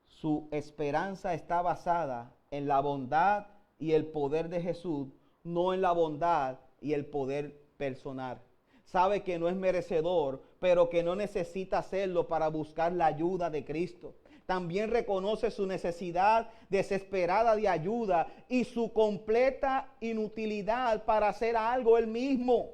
Su esperanza está basada en la bondad y el poder de Jesús, no en la bondad y el poder personal. Sabe que no es merecedor, pero que no necesita hacerlo para buscar la ayuda de Cristo. También reconoce su necesidad desesperada de ayuda y su completa inutilidad para hacer algo él mismo.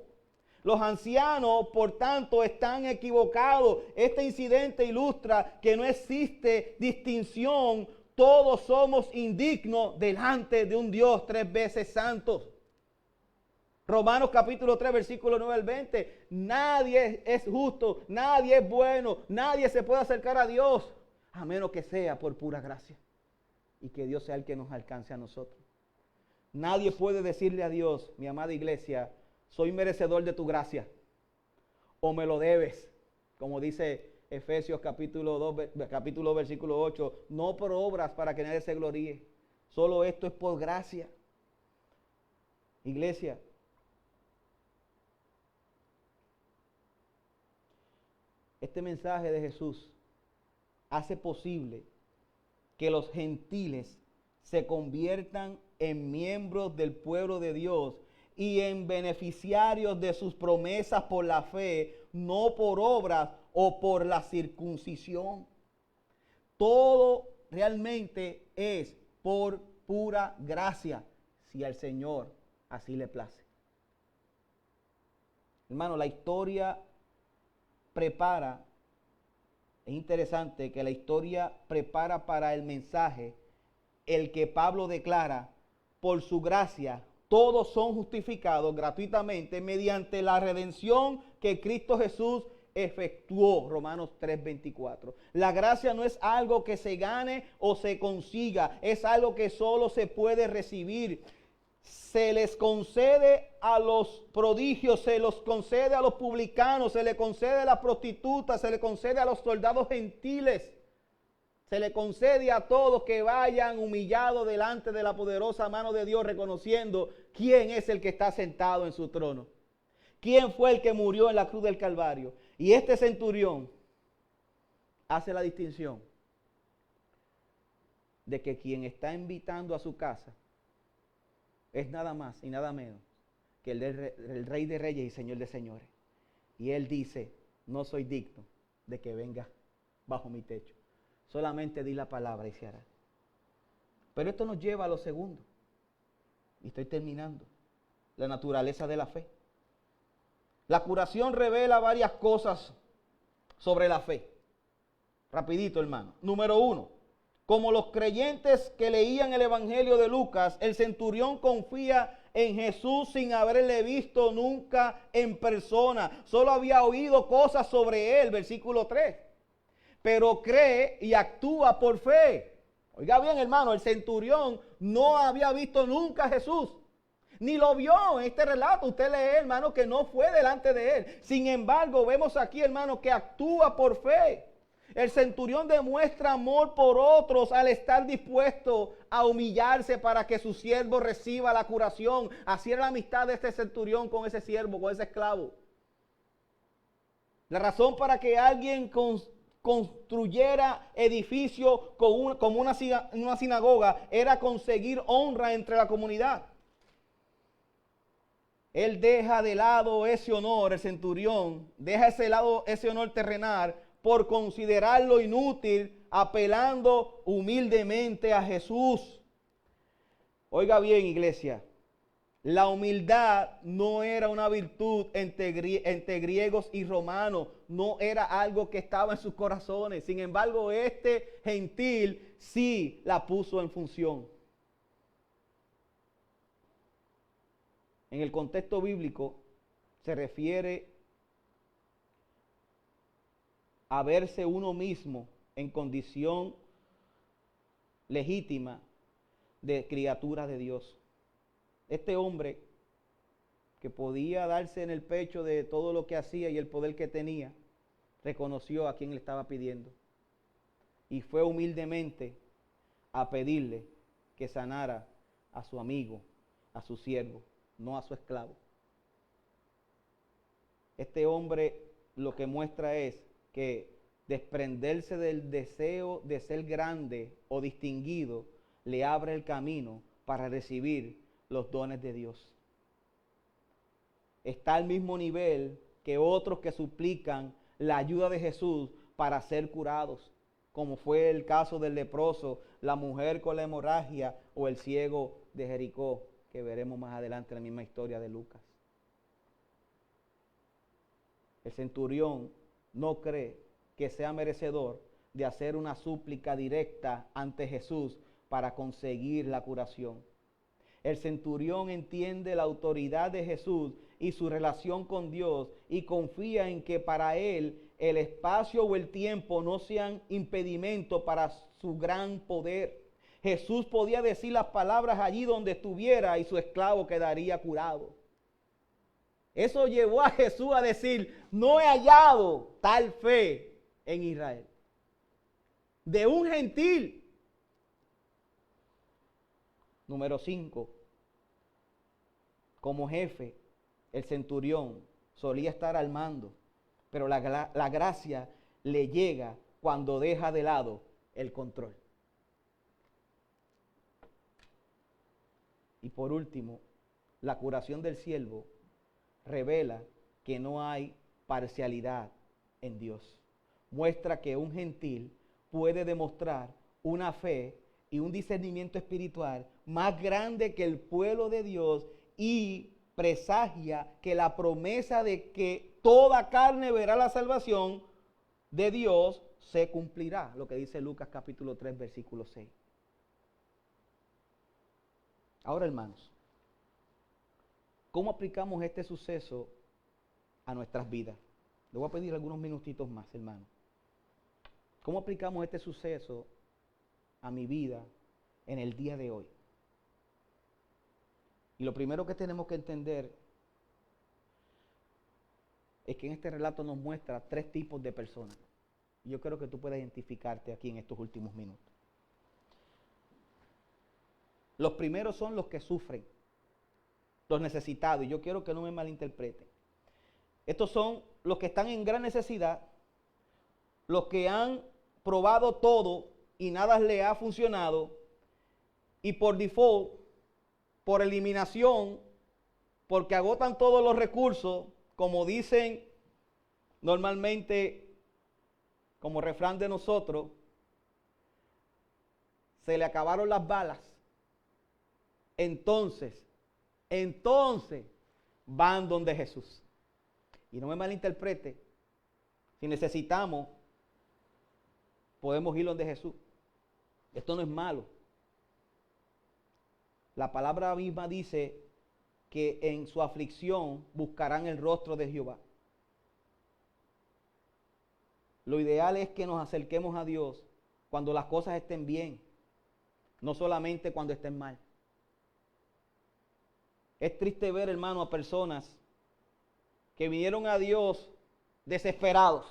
Los ancianos, por tanto, están equivocados. Este incidente ilustra que no existe distinción. Todos somos indignos delante de un Dios 3 veces santo. Romanos capítulo 3, versículo 9 al 20. Nadie es justo, nadie es bueno, nadie se puede acercar a Dios, a menos que sea por pura gracia. Y que Dios sea el que nos alcance a nosotros. Nadie puede decirle a Dios, mi amada iglesia, soy merecedor de tu gracia, o me lo debes, como dice Efesios capítulo 2, versículo 8, no por obras para que nadie se gloríe, solo esto es por gracia. Iglesia, este mensaje de Jesús hace posible que los gentiles se conviertan en miembros del pueblo de Dios y en beneficiarios de sus promesas por la fe, no por obras o por la circuncisión. Todo realmente es por pura gracia, si al Señor así le place. Hermano, la historia prepara, es interesante que la historia prepara para el mensaje el que Pablo declara, por su gracia, todos son justificados gratuitamente mediante la redención que Cristo Jesús efectuó. Romanos 3:24. La gracia no es algo que se gane o se consiga, es algo que solo se puede recibir. Se les concede a los prodigios, se los concede a los publicanos, se le concede a las prostitutas, se le concede a los soldados gentiles. Se le concede a todos que vayan humillados delante de la poderosa mano de Dios, reconociendo quién es el que está sentado en su trono. ¿Quién fue el que murió en la cruz del Calvario? Y este centurión hace la distinción de que quien está invitando a su casa es nada más y nada menos que el Rey de Reyes y Señor de Señores. Y él dice, no soy digno de que venga bajo mi techo. Solamente di la palabra y se hará. Pero esto nos lleva a lo segundo. Y estoy terminando. La naturaleza de la fe. La curación revela varias cosas sobre la fe. Rapidito, hermano. Número 1. Como los creyentes que leían el Evangelio de Lucas, el centurión confía en Jesús sin haberle visto nunca en persona. Solo había oído cosas sobre él, versículo 3. Pero cree y actúa por fe. Oiga bien, hermano, el centurión no había visto nunca a Jesús. Ni lo vio en este relato. Usted lee, hermano, que no fue delante de él. Sin embargo, vemos aquí, hermano, que actúa por fe. El centurión demuestra amor por otros al estar dispuesto a humillarse para que su siervo reciba la curación. Así era la amistad de este centurión con ese siervo, con ese esclavo. La razón para que alguien construyera edificio como una sinagoga era conseguir honra entre la comunidad. Él deja de lado ese honor, el centurión, deja ese honor terrenal por considerarlo inútil, apelando humildemente a Jesús. Oiga bien, iglesia, la humildad no era una virtud entre griegos y romanos, no era algo que estaba en sus corazones. Sin embargo, este gentil sí la puso en función. En el contexto bíblico se refiere a verse uno mismo en condición legítima de criatura de Dios. Este hombre que podía darse en el pecho de todo lo que hacía y el poder que tenía, reconoció a quien le estaba pidiendo y fue humildemente a pedirle que sanara a su amigo, a su siervo, no a su esclavo. Este hombre lo que muestra es que desprenderse del deseo de ser grande o distinguido le abre el camino para recibir los dones de Dios. Está al mismo nivel que otros que suplican la ayuda de Jesús para ser curados, como fue el caso del leproso, la mujer con la hemorragia o el ciego de Jericó, que veremos más adelante en la misma historia de Lucas. El centurión no cree que sea merecedor de hacer una súplica directa ante Jesús para conseguir la curación. El centurión entiende la autoridad de Jesús y su relación con Dios y confía en que para él el espacio o el tiempo no sean impedimento para su gran poder. Jesús podía decir las palabras allí donde estuviera y su esclavo quedaría curado. Eso llevó a Jesús a decir, no he hallado tal fe en Israel. De un gentil. Número 5. Como jefe, el centurión solía estar al mando, pero la gracia le llega cuando deja de lado el control. Y por último, la curación del siervo revela que no hay parcialidad en Dios. Muestra que un gentil puede demostrar una fe y un discernimiento espiritual más grande que el pueblo de Dios y presagia que la promesa de que toda carne verá la salvación de Dios se cumplirá. Lo que dice Lucas capítulo 3, versículo 6. Ahora, hermanos, ¿cómo aplicamos este suceso a nuestras vidas? Le voy a pedir algunos minutitos más, hermano. ¿Cómo aplicamos este suceso a mi vida en el día de hoy? Y lo primero que tenemos que entender es que en este relato nos muestra 3 tipos de personas. Y yo creo que tú puedes identificarte aquí en estos últimos minutos. Los primeros son los que sufren, los necesitados. Y yo quiero que no me malinterpreten. Estos son los que están en gran necesidad, los que han probado todo y nada les ha funcionado, y por default, por eliminación, porque agotan todos los recursos, como dicen normalmente, como refrán de nosotros, se le acabaron las balas. Entonces van donde Jesús. Y no me malinterprete, si necesitamos, podemos ir donde Jesús. Esto no es malo. La palabra misma dice que en su aflicción buscarán el rostro de Jehová. Lo ideal es que nos acerquemos a Dios cuando las cosas estén bien, no solamente cuando estén mal. Es triste ver, hermano, a personas que vinieron a Dios desesperados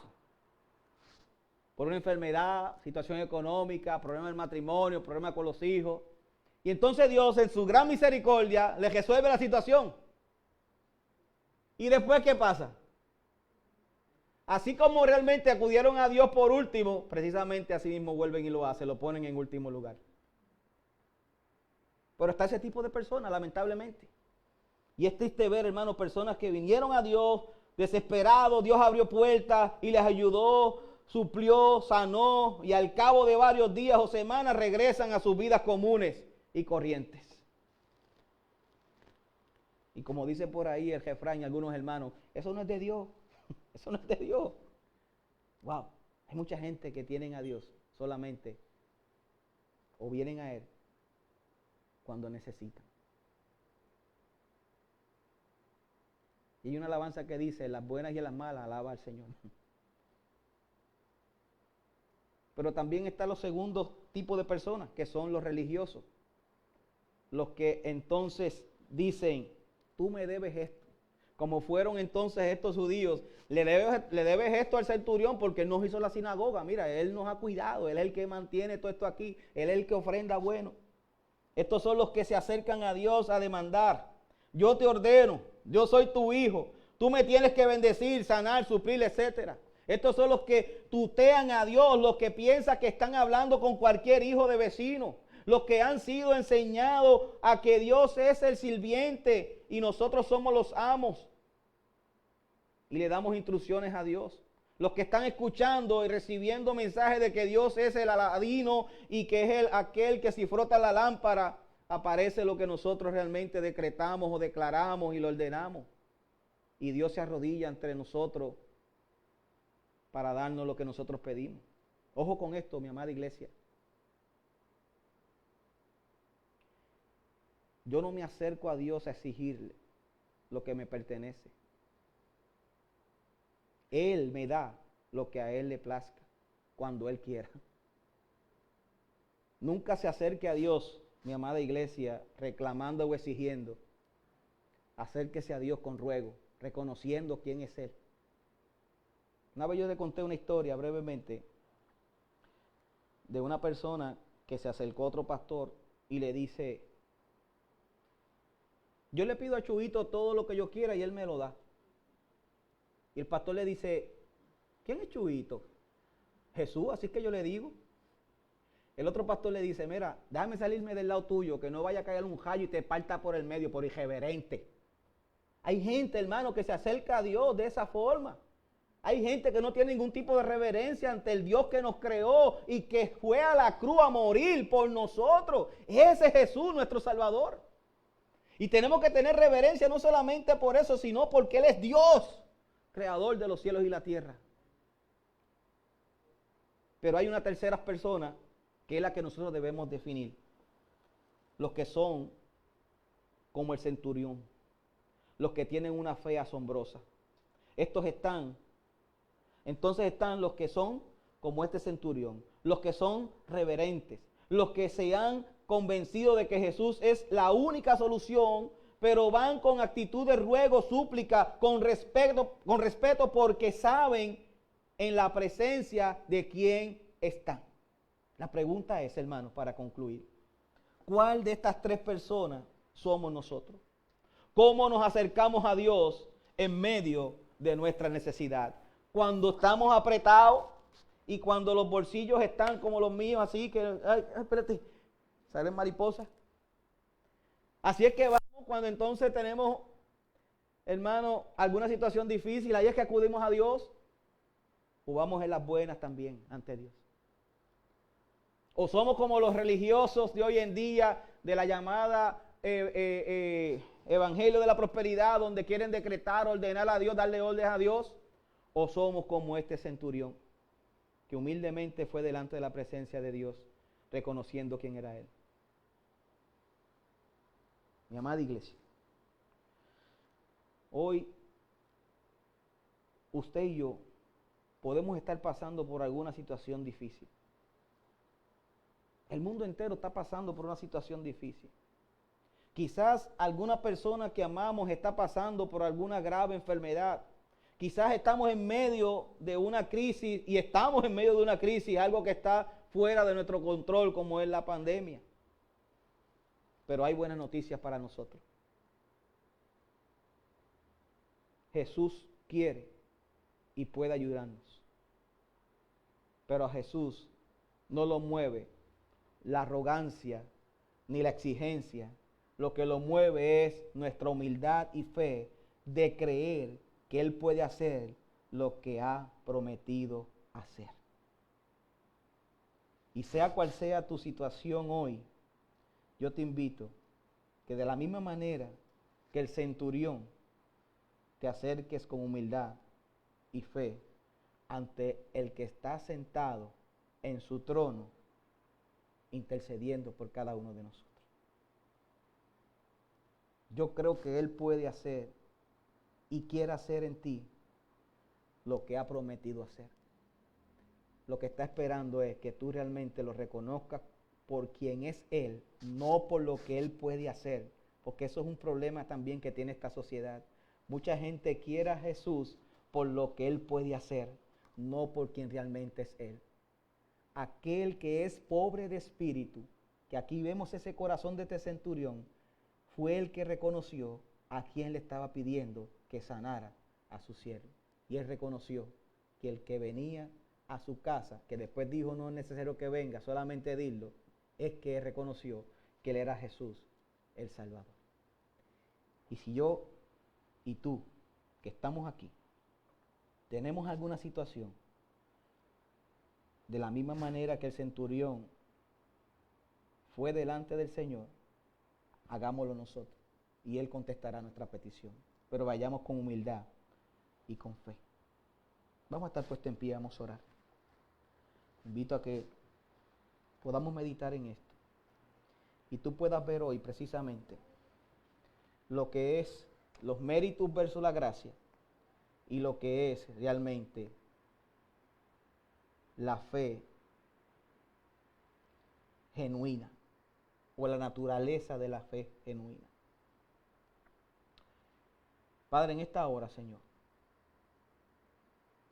por una enfermedad, situación económica, problema del matrimonio, problema con los hijos. Y entonces Dios, en su gran misericordia, les resuelve la situación. ¿Y después qué pasa? Así como realmente acudieron a Dios por último, precisamente así mismo vuelven y lo hacen, lo ponen en último lugar. Pero está ese tipo de personas, lamentablemente. Y es triste ver, hermanos, personas que vinieron a Dios desesperados, Dios abrió puertas y les ayudó, suplió, sanó, y al cabo de varios días o semanas regresan a sus vidas comunes y corrientes. Y como dice por ahí el refrán y algunos hermanos, eso no es de Dios, eso no es de Dios. Wow, hay mucha gente que tienen a Dios solamente o vienen a Él cuando necesitan. Y hay una alabanza que dice, en las buenas y en las malas, alaba al Señor. Pero también están los segundos tipos de personas, que son los religiosos. Los que entonces dicen, tú me debes esto. Como fueron entonces estos judíos, le debes esto al centurión porque él nos hizo la sinagoga. Mira, él nos ha cuidado, él es el que mantiene todo esto aquí, él es el que ofrenda bueno. Estos son los que se acercan a Dios a demandar. Yo te ordeno, yo soy tu hijo, tú me tienes que bendecir, sanar, suplir, etcétera. Estos son los que tutean a Dios, los que piensan que están hablando con cualquier hijo de vecino, los que han sido enseñados a que Dios es el sirviente y nosotros somos los amos. Y le damos instrucciones a Dios. Los que están escuchando y recibiendo mensajes de que Dios es el Aladino y que es aquel que si frota la lámpara aparece lo que nosotros realmente decretamos o declaramos y lo ordenamos. Y Dios se arrodilla entre nosotros para darnos lo que nosotros pedimos. Ojo con esto, mi amada iglesia. Yo no me acerco a Dios a exigirle lo que me pertenece. Él me da lo que a Él le plazca, cuando Él quiera. Nunca se acerque a Dios, mi amada iglesia, reclamando o exigiendo. Acérquese a Dios con ruego, reconociendo quién es Él. Una vez yo le conté una historia brevemente de una persona que se acercó a otro pastor y le dice, yo le pido a Chuito todo lo que yo quiera y él me lo da. Y el pastor le dice, ¿quién es Chuito? Jesús, así que yo le digo. El otro pastor le dice, mira, déjame salirme del lado tuyo, que no vaya a caer un rayo y te parta por el medio, por irreverente. Hay gente, hermano, que se acerca a Dios de esa forma. Hay gente que no tiene ningún tipo de reverencia ante el Dios que nos creó y que fue a la cruz a morir por nosotros. Ese es Jesús, nuestro Salvador. Y tenemos que tener reverencia no solamente por eso, sino porque Él es Dios, creador de los cielos y la tierra. Pero hay una tercera persona que es la que nosotros debemos definir. Los que son como el centurión. Los que tienen una fe asombrosa. Entonces están los que son como este centurión. Los que son reverentes. Los que se han convencido de que Jesús es la única solución, pero van con actitud de ruego, súplica, con respeto porque saben en la presencia de quién están. La pregunta es, hermanos, para concluir, ¿cuál de estas tres personas somos nosotros? ¿Cómo nos acercamos a Dios en medio de nuestra necesidad? Cuando estamos apretados y cuando los bolsillos están como los míos, así que, ay, espérate, salen mariposas. Así es que vamos cuando entonces tenemos, hermano, alguna situación difícil, ahí es que acudimos a Dios. O vamos en las buenas también ante Dios. O somos como los religiosos de hoy en día de la llamada evangelio de la prosperidad, donde quieren decretar, ordenar a Dios, darle órdenes a Dios. O somos como este centurión, que humildemente fue delante de la presencia de Dios, reconociendo quién era Él. Mi amada iglesia, hoy usted y yo podemos estar pasando por alguna situación difícil. El mundo entero está pasando por una situación difícil. Quizás alguna persona que amamos está pasando por alguna grave enfermedad. Quizás estamos en medio de una crisis y estamos en medio de una crisis, algo que está fuera de nuestro control como es la pandemia. Pero hay buenas noticias para nosotros. Jesús quiere y puede ayudarnos. Pero a Jesús no lo mueve la arrogancia ni la exigencia. Lo que lo mueve es nuestra humildad y fe de creer que Él puede hacer lo que ha prometido hacer. Y sea cual sea tu situación hoy, yo te invito que de la misma manera que el centurión te acerques con humildad y fe ante el que está sentado en su trono, intercediendo por cada uno de nosotros. Yo creo que Él puede hacer y quiere hacer en ti lo que ha prometido hacer. Lo que está esperando es que tú realmente lo reconozcas por quien es Él, no por lo que Él puede hacer, porque eso es un problema también que tiene esta sociedad. Mucha gente quiere a Jesús por lo que Él puede hacer, no por quien realmente es Él. Aquel que es pobre de espíritu, que aquí vemos ese corazón de este centurión, fue el que reconoció a quien le estaba pidiendo que sanara a su siervo. Y él reconoció que el que venía a su casa, que después dijo no es necesario que venga, solamente dilo, es que él reconoció que él era Jesús, el Salvador. Y si yo y tú, que estamos aquí, tenemos alguna situación, de la misma manera que el centurión fue delante del Señor, hagámoslo nosotros y Él contestará nuestra petición. Pero vayamos con humildad y con fe. Vamos a estar puestos en pie, vamos a orar. Invito a que podamos meditar en esto y tú puedas ver hoy precisamente lo que es los méritos versus la gracia y lo que es realmente la fe genuina o la naturaleza de la fe genuina. Padre, en esta hora, Señor,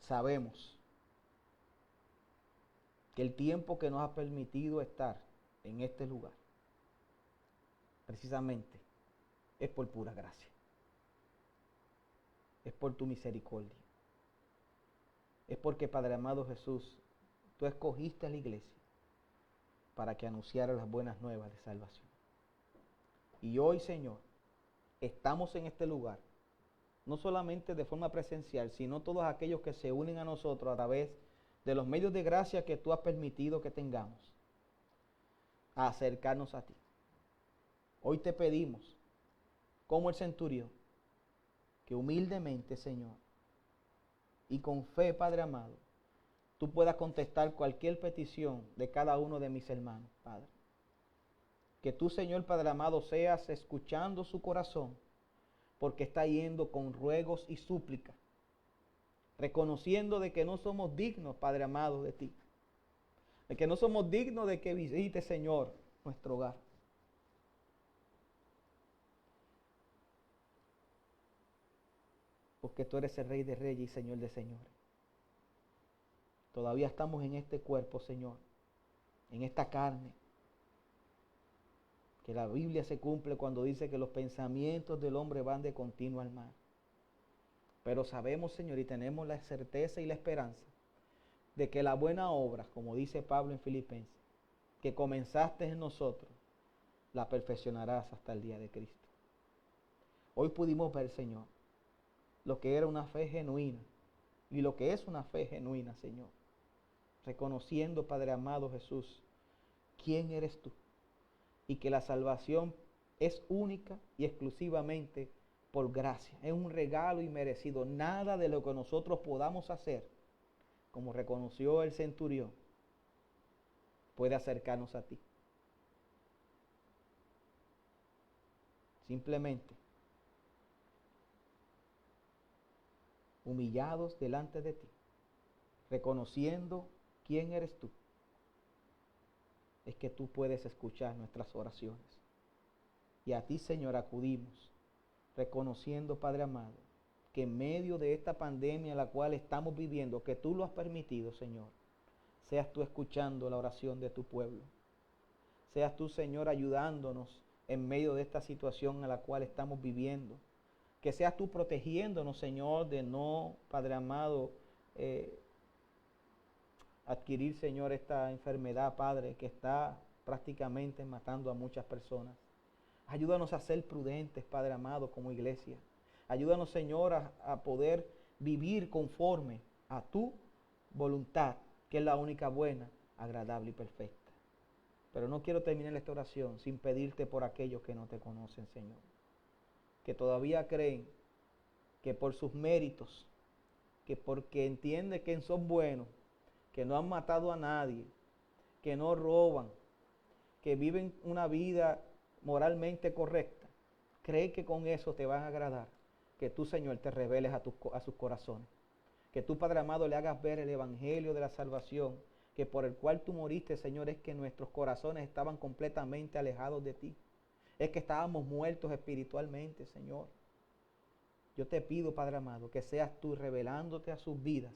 sabemos que el tiempo que nos ha permitido estar en este lugar, precisamente, es por pura gracia. Es por tu misericordia. Es porque, Padre amado Jesús, tú escogiste a la iglesia para que anunciara las buenas nuevas de salvación. Y hoy, Señor, estamos en este lugar, no solamente de forma presencial, sino todos aquellos que se unen a nosotros a través de los medios de gracia que tú has permitido que tengamos, a acercarnos a ti. Hoy te pedimos, como el centurión, que humildemente, Señor, y con fe, Padre amado, tú puedas contestar cualquier petición de cada uno de mis hermanos, Padre. Que tú, Señor Padre amado, seas escuchando su corazón, porque está yendo con ruegos y súplicas, reconociendo de que no somos dignos, Padre amado, de ti. De que no somos dignos de que visite, Señor, nuestro hogar. Porque tú eres el Rey de Reyes y Señor de Señores. Todavía estamos en este cuerpo, Señor, en esta carne. Que la Biblia se cumple cuando dice que los pensamientos del hombre van de continuo al mal. Pero sabemos, Señor, y tenemos la certeza y la esperanza de que la buena obra, como dice Pablo en Filipenses, que comenzaste en nosotros, la perfeccionarás hasta el día de Cristo. Hoy pudimos ver, Señor, lo que era una fe genuina y lo que es una fe genuina, Señor. Reconociendo, Padre amado Jesús, quién eres tú y que la salvación es única y exclusivamente por gracia. Es un regalo inmerecido. Nada de lo que nosotros podamos hacer, como reconoció el centurión, puede acercarnos a ti. Simplemente humillados delante de ti, reconociendo quién eres tú, es que tú puedes escuchar nuestras oraciones. Y a ti, Señor, acudimos, reconociendo, Padre amado, que en medio de esta pandemia en la cual estamos viviendo, que tú lo has permitido, Señor, seas tú escuchando la oración de tu pueblo. Seas tú, Señor, ayudándonos en medio de esta situación en la cual estamos viviendo. Que seas tú protegiéndonos, Señor, de no, Padre amado, adquirir, Señor, esta enfermedad, Padre, que está prácticamente matando a muchas personas. Ayúdanos a ser prudentes, Padre amado, como iglesia. Ayúdanos, Señor, a poder vivir conforme a tu voluntad, que es la única buena, agradable y perfecta. Pero no quiero terminar esta oración sin pedirte por aquellos que no te conocen, Señor. Que todavía creen que por sus méritos, que porque entienden que son buenos, que no han matado a nadie, que no roban, que viven una vida moralmente correcta, creen que con eso te van a agradar. Que tú, Señor, te reveles a sus corazones. Que tú, Padre amado, le hagas ver el evangelio de la salvación, que por el cual tú moriste, Señor, es que nuestros corazones estaban completamente alejados de ti. Es que estábamos muertos espiritualmente, Señor. Yo te pido, Padre amado, que seas tú revelándote a sus vidas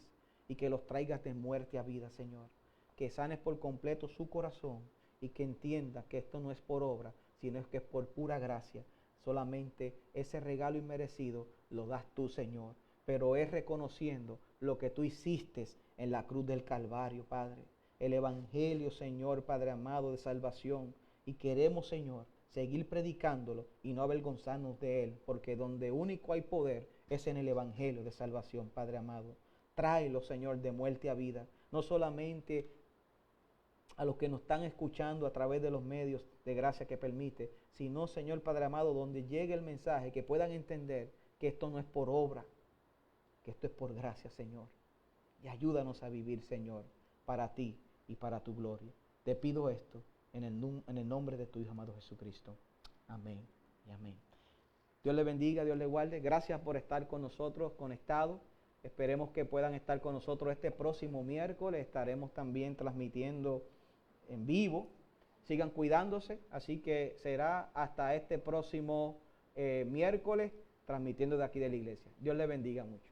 y que los traigas de muerte a vida, Señor. Que sanes por completo su corazón y que entienda que esto no es por obra, sino que es por pura gracia. Solamente ese regalo inmerecido lo das tú, Señor. Pero es reconociendo lo que tú hiciste en la cruz del Calvario, Padre. El evangelio, Señor, Padre amado, de salvación. Y queremos, Señor, seguir predicándolo y no avergonzarnos de él, porque donde único hay poder es en el evangelio de salvación, Padre amado. Tráelo, Señor, de muerte a vida, no solamente a los que nos están escuchando a través de los medios de gracia que permite, sino, Señor Padre amado, donde llegue el mensaje, que puedan entender que esto no es por obra, que esto es por gracia, Señor. Y ayúdanos a vivir, Señor, para ti y para tu gloria. Te pido esto en el nombre de tu Hijo amado Jesucristo. Amén y amén. Dios le bendiga, Dios le guarde. Gracias por estar con nosotros conectados. Esperemos que puedan estar con nosotros este próximo miércoles. Estaremos también transmitiendo en vivo. Sigan cuidándose. Así que será hasta este próximo miércoles transmitiendo de aquí de la iglesia. Dios le bendiga mucho.